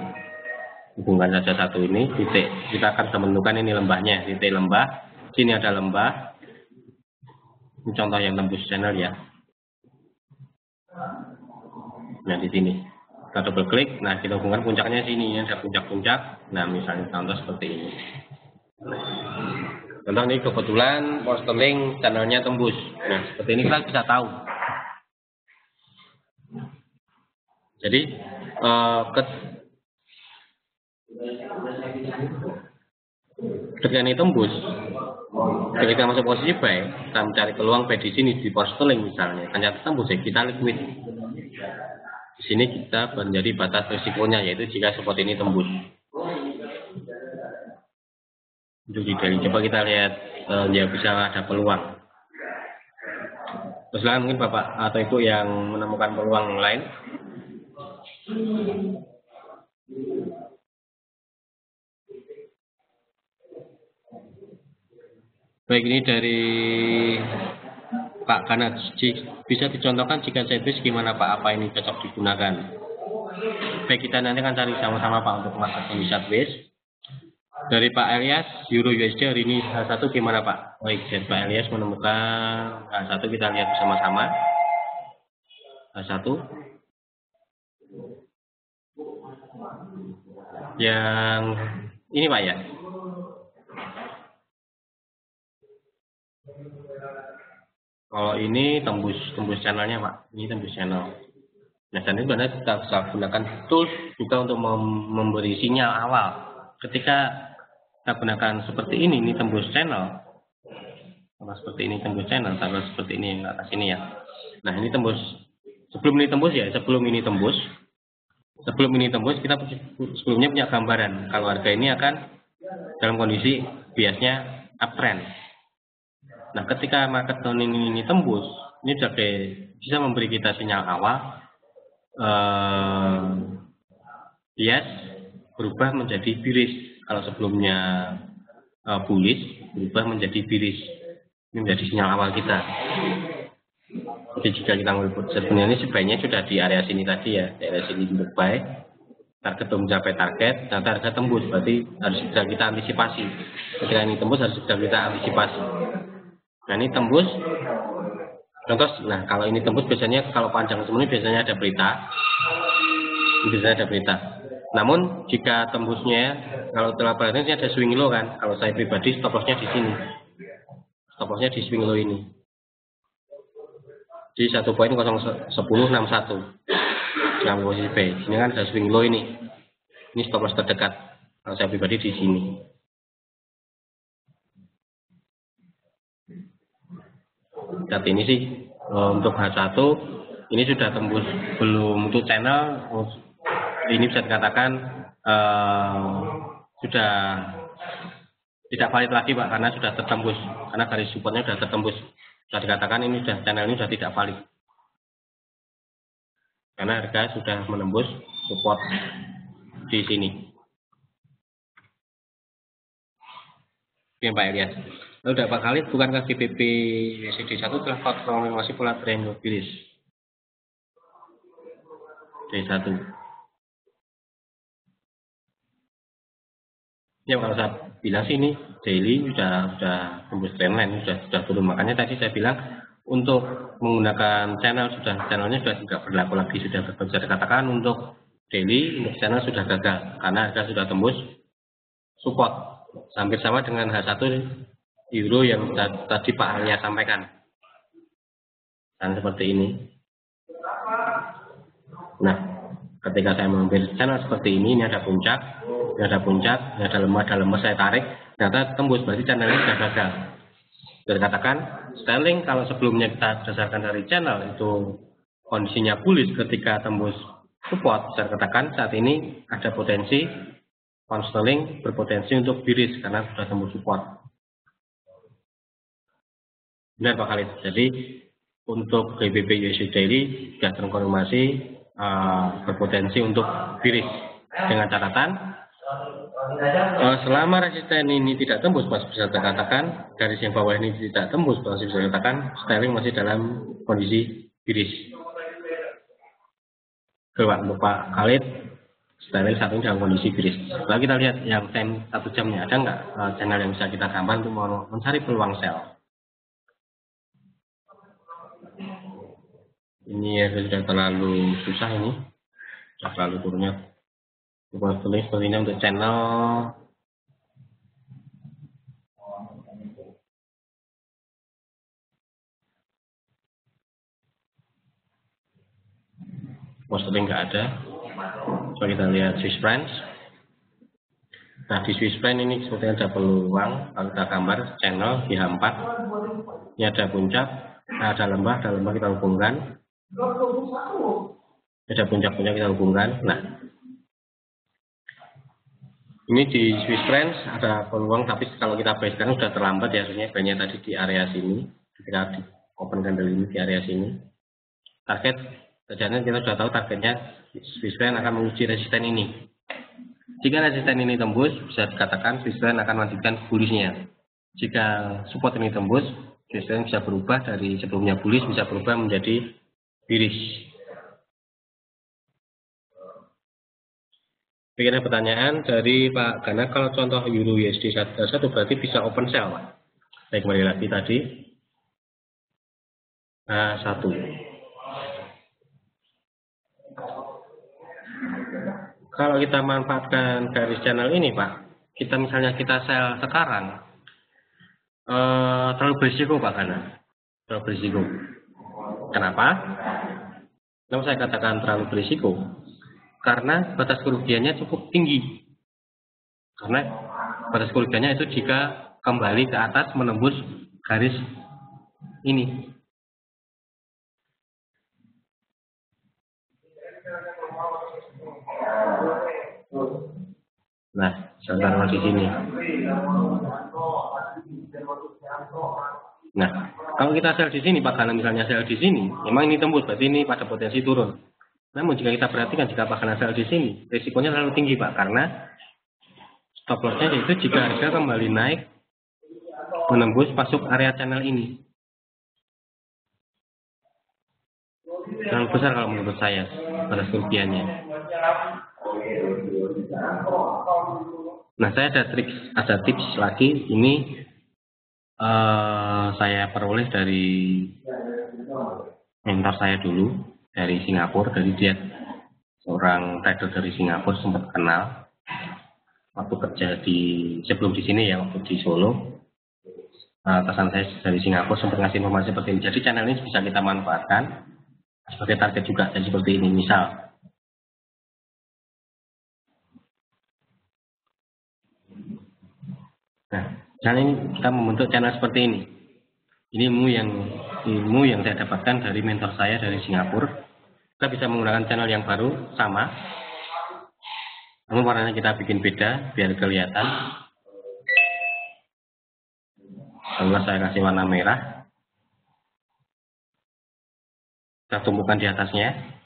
hubungkan saja satu ini, titik. Kita akan menemukan ini lembahnya, titik lembah. Sini ada lembah. Ini contoh yang tembus channel ya. Nah, di sini. Kita double klik, nah kita hubungkan puncaknya sini, ada puncak-puncak. Nah, misalnya contoh seperti ini. Contoh ini kebetulan posteling channelnya tembus. Nah, seperti ini kita bisa tahu. Jadi, ketika ini tembus, ketika masuk posisi buy, kita mencari peluang buy di sini di posteling misalnya, ternyata tembus ya, kita liquid. Di sini kita menjadi batas risikonya, yaitu jika seperti ini tembus. Untuk dari coba kita lihat ya bisa ada peluang. Terus mungkin Bapak atau Ibu yang menemukan peluang lain. Baik, ini dari Pak Kanat. Bisa dicontohkan jika sideways gimana Pak? Apa ini cocok digunakan? Baik, kita nanti akan cari sama-sama Pak untuk market di sideways. Dari Pak Elias, Euro USD hari ini H1 gimana Pak? Baik, dari Pak Elias menemukan H1, kita lihat bersama-sama. H1. Yang ini Pak ya. Kalau ini tembus channelnya Pak. Ini tembus channel. Nah, dan itu sebenarnya kita bisa gunakan tools juga untuk memberi sinyal awal. Ketika kita gunakan seperti ini tembus channel. Sama seperti ini tembus channel, sama seperti ini yang atas ini ya. Nah, ini tembus. Sebelum ini tembus ya, sebelum ini tembus kita sebelumnya punya gambaran kalau harga ini akan dalam kondisi biasnya uptrend. Nah, ketika market turning ini tembus, ini sudah bisa memberi kita sinyal awal bias berubah menjadi bearish. Kalau sebelumnya bullish, berubah menjadi bearish. Ini menjadi sinyal awal kita. Jadi jika kita melihat sebenarnya sebaiknya sudah di area sini tadi ya, di area sini untuk buy. Target belum mencapai target, dan harga tembus, berarti harus segera kita antisipasi. Ketika ini tembus harus segera kita antisipasi. Nah, ini tembus. Contoh, nah kalau ini tembus biasanya kalau panjang semuanya biasanya ada berita. Biasanya ada berita. Namun jika tembusnya, kalau telah berarti ada swing low kan. Kalau saya pribadi stop lossnya di sini. Stop lossnya di swing low ini. Di 1.1061. Yang posisi B. Ini kan ada swing low ini. Ini stop loss terdekat. Kalau saya pribadi di sini. Saat ini sih Untuk H1 ini sudah tembus belum? Untuk channel ini bisa dikatakan sudah tidak valid lagi Pak, karena sudah tertembus, karena garis supportnya sudah tertembus. Sudah dikatakan ini channel ini sudah tidak valid karena harga sudah menembus support di sini. Oke Pak Elias. Lalu Pak Khalid, bukankah GBP USD 1 telah konfirmasi pola triangle bullish D1? Ya kalau saya bilang sih ini daily sudah tembus trendline, sudah turun. Makanya tadi saya bilang untuk menggunakan channelnya sudah tidak berlaku lagi, sudah bisa dikatakan untuk daily, untuk channel sudah gagal karena harga sudah tembus support. Hampir sama dengan H1 euro yang tadi Pak Arya sampaikan. Dan seperti ini. Nah, ketika saya mengambil channel seperti ini ada puncak, ini ada lemah, saya tarik, ternyata tembus, berarti channel ini sudah gagal. Sudah dikatakan, styling kalau sebelumnya kita berdasarkan dari channel itu kondisinya bullish ketika tembus support, saya katakan saat ini ada potensi pound sterling berpotensi untuk bearish karena sudah tembus support. Benar Pak Khalid. Jadi untuk GBP USD daily sudah terkonfirmasi berpotensi untuk bearish dengan catatan selama resisten ini tidak tembus masih bisa dikatakan garis yang bawah ini tidak tembus masih bisa dikatakan styling masih dalam kondisi bearish. Untuk Pak Khalid, styling saat ini dalam kondisi bearish. Lalu kita lihat yang time 1 jamnya, ada nggak channel yang bisa kita gambar untuk mencari peluang sell? Ini ya sudah terlalu susah, ini sudah terlalu turunnya. Seperti ini untuk channel mostly nggak ada. Coba kita lihat Swiss franc. Nah di Swiss franc ini sepertinya ada peluang. Kalau kita gambar channel di H4, ini ada puncak, ada lembah kita hubungkan. Ada puncak-puncak kita hubungkan. Nah ini di Swiss franc ada peluang, tapi kalau kita beli sekarang sudah terlambat ya, harusnya banyak tadi di area sini. Ketika di open candle ini di area sini, target kerjanya kita sudah tahu targetnya Swiss franc akan menguji resisten ini. Jika resisten ini tembus, bisa dikatakan Swiss franc akan melanjutkan bullishnya. Jika support ini tembus, Swiss franc bisa berubah dari sebelumnya bullish bisa berubah menjadi bearish. Bikin pertanyaan dari Pak Gana, kalau contoh euro USD 1 berarti bisa open sell Pak. Baik, kembali lagi tadi H1. Kalau kita manfaatkan garis channel ini Pak, kita misalnya kita sell sekarang, terlalu berisiko Pak Gana. Terlalu berisiko. Kenapa? Kenapa saya katakan terlalu berisiko? Karena batas kerugiannya cukup tinggi. Karena batas kerugiannya itu jika kembali ke atas menembus garis ini. Nah, saya taruh di sini. Nah, kalau kita sell di sini, Pak Gana misalnya sell di sini, memang ini tembus, berarti ini pada potensi turun. Namun jika kita perhatikan, jika Pak Gana sell di sini, risikonya terlalu tinggi Pak, karena stop lossnya yaitu jika harga kembali naik menembus masuk area channel ini. Terlalu besar kalau menurut saya batas kerugiannya. Nah, saya ada tips lagi. Ini saya peroleh dari mentor saya dulu dari Singapura. Dari dia seorang trader dari Singapura, sempat kenal waktu kerja sebelum di sini ya, waktu di Solo. Atasan saya dari Singapura sempat ngasih informasi seperti ini. Jadi channel ini bisa kita manfaatkan sebagai target juga. Jadi seperti ini, misal nah, misalnya ini kita membentuk channel seperti ini. Ini mu yang ilmu yang saya dapatkan dari mentor saya dari Singapura. Kita bisa menggunakan channel yang baru, sama. Namun warnanya kita bikin beda, biar kelihatan. Lalu saya kasih warna merah. Kita tumpukan di atasnya.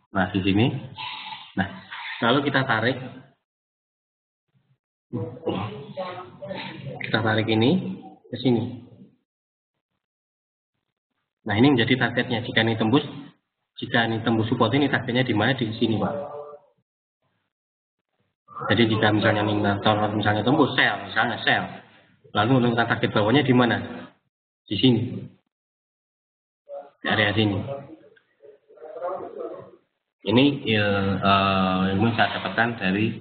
Nah, di sini. Nah, lalu kita tarik. Kita tarik ini ke sini. Nah, ini menjadi targetnya. Jika ini tembus support ini, targetnya di mana? Di sini, Pak. Jadi jika misalnya tembus sell, lalu menentukan target bawahnya di mana? Di sini, di area sini. Ini ilmu saya dapatkan dari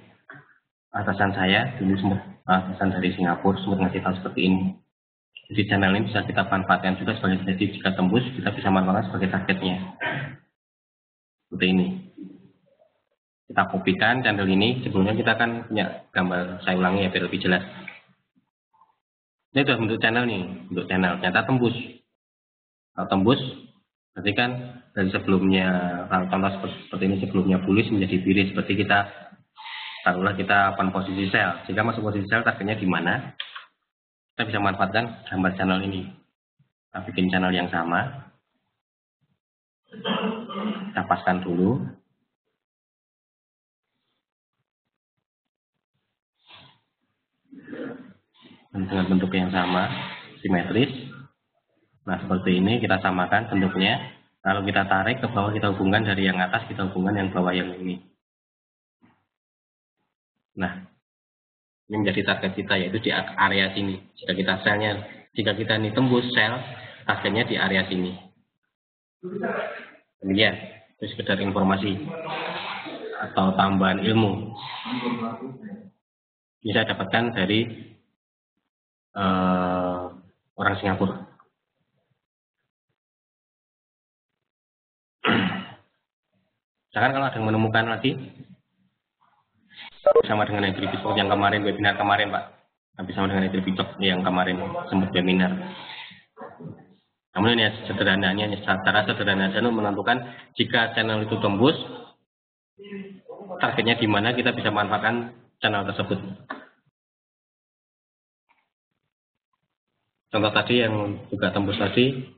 atasan saya, atasan dari Singapura, sempat ngasih tahu seperti ini. Jadi channel ini bisa kita manfaatkan juga sebagai, jadi jika tembus kita bisa manfaatkan sebagai targetnya. Seperti ini. Kita kopikan channel ini. Sebelumnya kita akan punya gambar, saya ulangi ya biar lebih jelas. Ini sudah bentuk channel nih, bentuk channel. Ternyata tembus. Kalau tembus, berarti kan dari sebelumnya, contoh seperti ini, sebelumnya bullish menjadi bearish. Seperti kita, taruhlah kita open posisi sell. Jika masuk posisi sell, targetnya di mana? Kita bisa manfaatkan gambar channel ini. Kita bikin channel yang sama. Kita paskan dulu. Dengan bentuk yang sama, simetris. Nah, seperti ini kita samakan bentuknya. Lalu kita tarik ke bawah, kita hubungkan dari yang atas, kita hubungkan yang bawah yang ini. Nah, ini menjadi target kita, yaitu di area sini. Jika kita ini tembus sell, targetnya di area sini. Demikian, itu sekedar informasi atau tambahan ilmu. Ini saya dapatkan dari orang Singapura. Misalkan kalau ada yang menemukan lagi sama dengan Edri Pitok yang kemarin, webinar kemarin, Pak. Habis sama dengan Edri Pitok yang kemarin sempat webinar. Namun ini sederhananya, secara sederhana saja menentukan jika channel itu tembus, targetnya di mana, kita bisa manfaatkan channel tersebut. Contoh tadi yang juga tembus tadi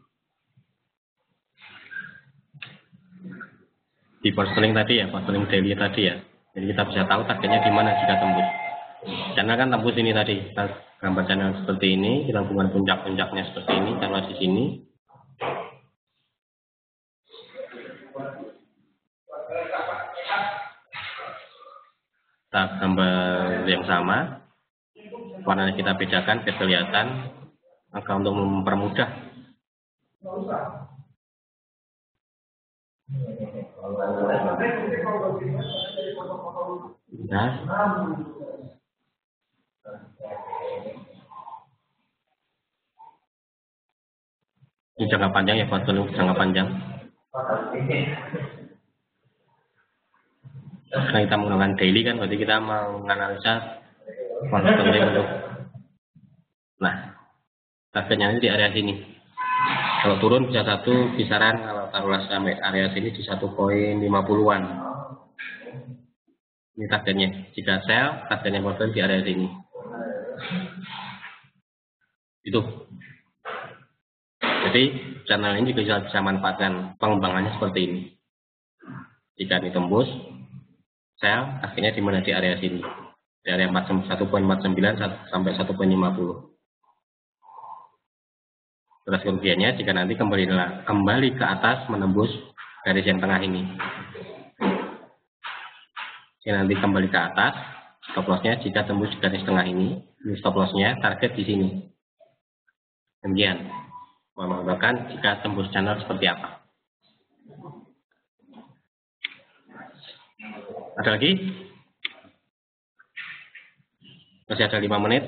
di post-selling tadi ya, post-selling daily tadi ya. Jadi kita bisa tahu targetnya di mana jika tembus. Channel kan tembus ini tadi, kita gambar channel seperti ini, kita hubungan puncak-puncaknya seperti ini, channel di sini. Kita gambar yang sama, warnanya kita bedakan biar kelihatan. Maka untuk mempermudah, nah, ini jangka panjang ya, buat jangka panjang. Karena kita menggunakan daily kan, berarti kita menganalisa konstannya untuk, nah, targetnya ini di area sini. Kalau turun bisa satu kisaran, kalau taruhlah sampai area sini di 1,50-an. Ini targetnya. Jika sell, targetnya portfolio di area sini. Itu. Jadi channel ini juga bisa manfaatkan pengembangannya seperti ini. Jika ditembus, sell, targetnya di mana? Di area sini. Di area 1,49 sampai 1,50. Terus kerugiannya jika nanti kembali ke atas menembus garis yang tengah ini. Jika nanti kembali ke atas, stop lossnya jika tembus garis tengah ini stop lossnya target di sini. Demikian, menentukan jika tembus channel seperti apa. Ada lagi? Masih ada 5 menit.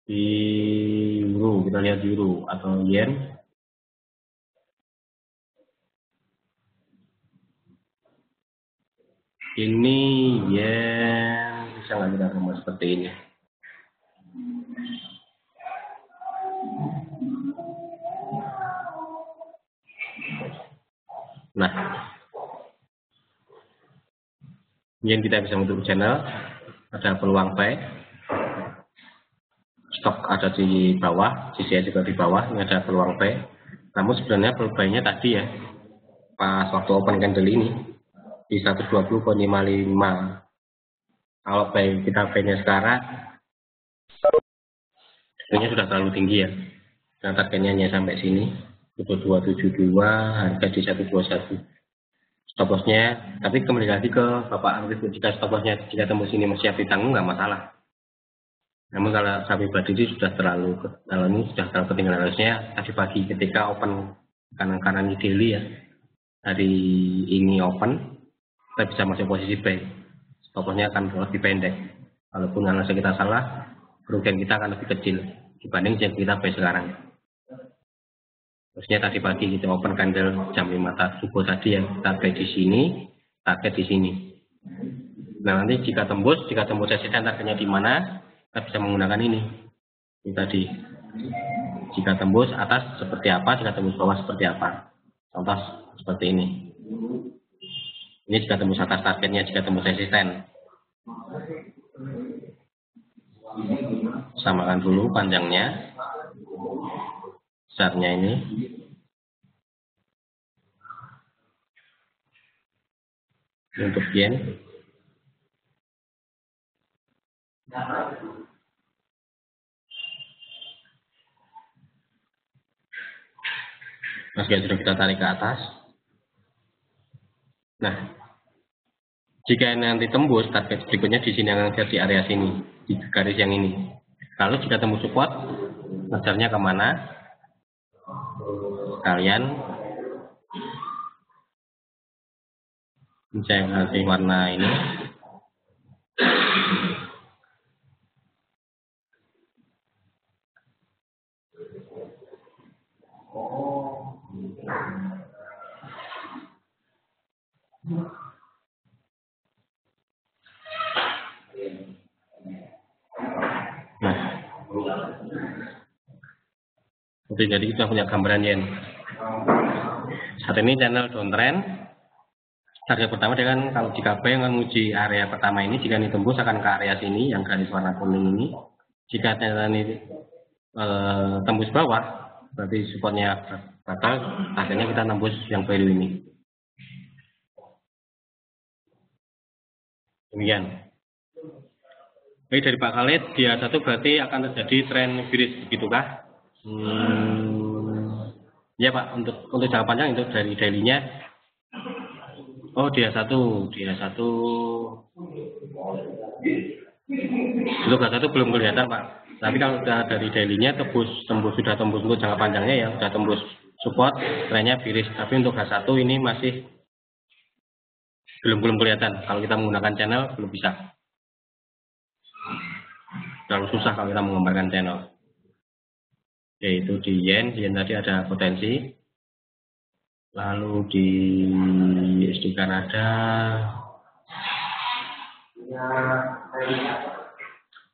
Di euro, kita lihat euro atau yen. Ini yen, bisa nggak kita rumah seperti ini? Nah, yen kita bisa menutup channel, ada peluang buy, stok ada di bawah, CCI juga di bawah, ini ada peluang buy. Namun sebenarnya peluangnya tadi ya, pas waktu open candle ini di 120.55. Kalau buy kita buy-nya sekarang, sebenarnya sudah terlalu tinggi ya. Dan targetnya hanya sampai sini, 272, harga di 121. Stop loss-nya, tapi kembali lagi ke Bapak Arif, jika stop loss-nya jika tembus ini masih siap ditanggung nggak masalah. Namun kalau saya pribadi itu sudah terlalu ketinggalan harusnya tadi pagi ketika open karena ini daily ya, hari ini open kita bisa masuk posisi buy, stop loss-nya akan lebih pendek. Walaupun analisa kita salah, kerugian kita akan lebih kecil dibanding jika kita buy sekarang. Terusnya tadi pagi kita open candle jam 5 subuh tadi ya, target di sini, target di sini. Nah nanti jika tembus resisten targetnya di mana, kita bisa menggunakan ini. Ini tadi. Jika tembus atas seperti apa, jika tembus bawah seperti apa. Contoh seperti ini. Ini jika tembus atas targetnya, jika tembus resisten. Samakan dulu panjangnya, besarnya ini. Untuk yen. Mas sudah kita tarik ke atas. Nah, jika nanti tembus target berikutnya di sini yang ada di area sini, di garis yang ini. Lalu jika tembus support, ngejarnya kemana? Kalian saya kasih warna ini. Nah, oke, jadi kita punya gambaran yen. Saat ini channel downtrend. Target pertama dengan kalau jika buy yang menguji area pertama ini, jika ini tembus akan ke area sini yang garis warna kuning ini. Jika channel ini tembus bawah, berarti supportnya batal. Akhirnya kita tembus yang value ini. Demikian. Baik dari Pak Khalid, dia satu berarti akan terjadi tren bearish, begitukah? Ya Pak, untuk jangka panjang itu dari daily-nya. Oh dia satu. Untuk H1 belum kelihatan Pak. Tapi kalau dari daily-nya sudah tembus untuk jangka panjangnya ya, sudah tembus support, trennya bearish. Tapi untuk H1 ini masih belum kelihatan. Kalau kita menggunakan channel belum bisa. Terlalu susah kalau kita menggambarkan channel. Yaitu di yen tadi ada potensi. Lalu di SD Kanada,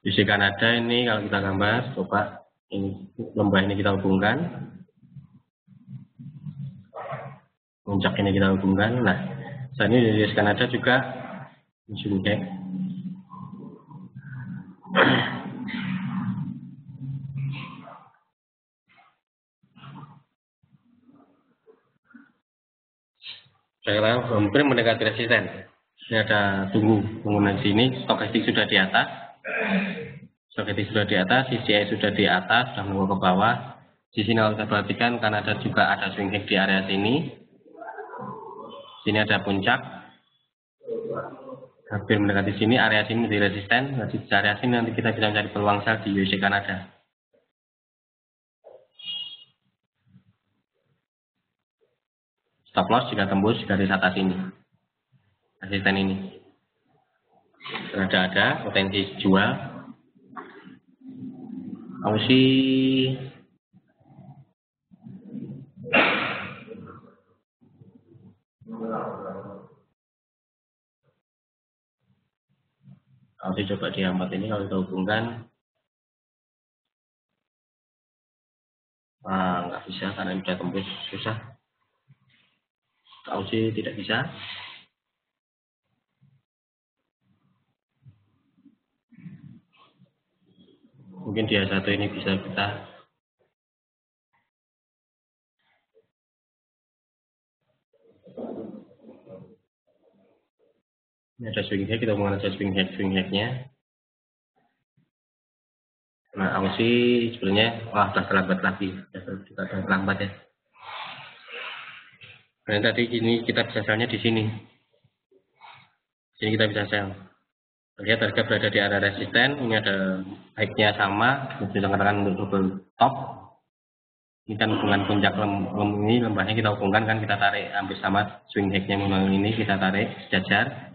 di SD Kanada ini kalau kita gambar, coba ini lembah ini kita hubungkan, puncak ini kita hubungkan. Nah, saat ini di SD Kanada juga zoom back. Saya hampir mendekati resisten. Ini ada tunggu di sini, stokastik sudah di atas. CCI sudah di atas, sudah menunggu ke bawah. Di sini kalau kita perhatikan Kanada juga ada swing high di area sini. Sini ada puncak. Hampir mendekati sini, area sini menjadi resisten. Nanti di area sini nanti kita bisa mencari peluang sell di USD Kanada. Stop loss jika tembus garis atas ini. asisten ini. Ada potensi jual. Ausi coba dihambat ini kalau kita hubungkan. Nggak bisa karena sudah tembus, susah. Ausi tidak bisa. Mungkin dia satu ini bisa kita. Ini ada swing hack, kita hubungkan aja swing hacknya. Nah, Ausi sebenarnya sudah terlambat lagi, sudah terlambat ya. Karena tadi ini kita bisa selnya di sini. Sini kita bisa sel. Lihat harga berada di area resisten, ini ada baiknya sama, bisa katakan untuk double top. Ini kan hubungan puncak ini lembahnya kita hubungkan kan, kita tarik hampir sama swing hacknya memang ini kita tarik sejajar.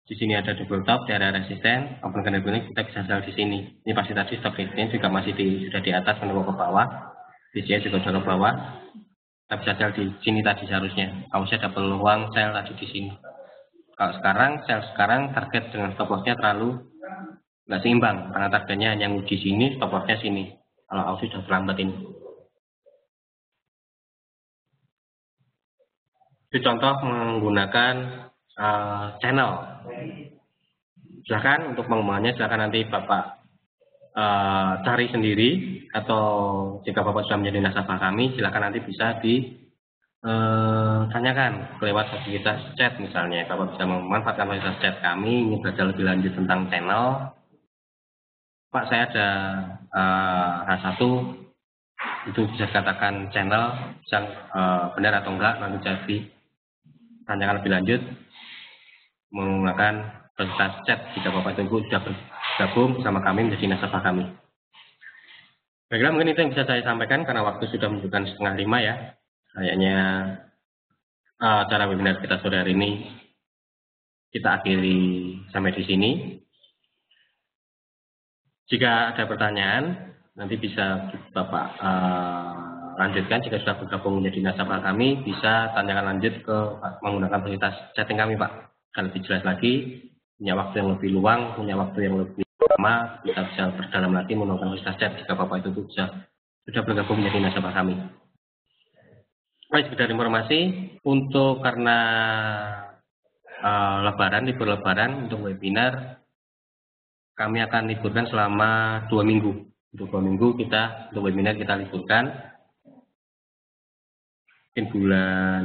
Di sini ada double top di area resisten, open candle ini kita bisa sell di sini. Ini pasti tadi stop lossnya juga masih sudah di atas menembak ke bawah, DCA juga sudah ke bawah. Kita bisa sell di sini tadi seharusnya. Kalau saya ada peluang sell tadi di sini. Kalau sell sekarang target dengan stop lossnya terlalu nggak seimbang karena targetnya hanya di sini, stop lossnya sini. Kalau Ausi sudah terlambat ini. Itu contoh menggunakan channel. Silakan untuk pengembangannya, silakan nanti Bapak cari sendiri, atau jika Bapak sudah menjadi nasabah kami, silakan nanti bisa tanyakan lewat fasilitas chat misalnya. Bapak bisa memanfaatkan fasilitas chat kami, ingin belajar lebih lanjut tentang channel. Pak, saya ada H1, itu bisa dikatakan channel yang benar atau enggak, nanti jadi tanyakan lebih lanjut menggunakan fasilitas chat jika Bapak Ibu sudah bergabung bersama kami menjadi nasabah kami. Baiklah, mungkin itu yang bisa saya sampaikan karena waktu sudah menunjukkan 4:30 ya. Kayaknya acara webinar kita sore hari ini kita akhiri sampai di sini. Jika ada pertanyaan, nanti bisa Bapak lanjutkan. Jika sudah bergabung menjadi nasabah kami, bisa tanyakan lanjut ke menggunakan fasilitas chatting kami, Pak. Akan lebih jelas lagi, punya waktu yang lebih luang, punya waktu yang lebih lama, kita bisa berdalam lagi menggunakan fasilitas chat jika Bapak itu sudah bergabung menjadi nasabah kami. Baik, sekedar informasi untuk karena libur lebaran untuk webinar kami akan liburkan selama 2 minggu. Untuk 2 minggu untuk webinar kita liburkan. Mungkin bulan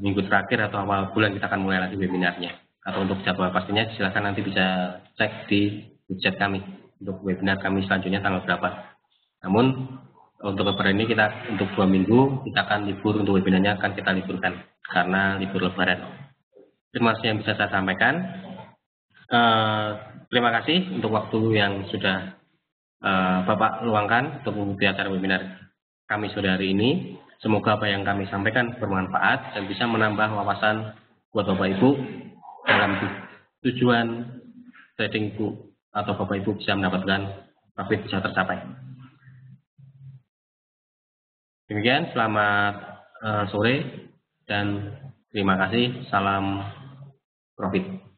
minggu terakhir atau awal bulan kita akan mulai lagi webinarnya. Atau untuk jadwal pastinya silakan nanti bisa cek di website kami untuk webinar kami selanjutnya tanggal berapa. Namun untuk lebaran ini untuk 2 minggu kita akan libur, untuk webinarnya akan kita liburkan karena libur lebaran. Terima kasih yang bisa saya sampaikan. Terima kasih untuk waktu yang sudah Bapak luangkan untuk mengikuti acara webinar kami sore hari ini. Semoga apa yang kami sampaikan bermanfaat dan bisa menambah wawasan buat Bapak Ibu dalam tujuan trading atau Bapak Ibu bisa mendapatkan profit bisa tercapai. Demikian, selamat sore dan terima kasih. Salam profit.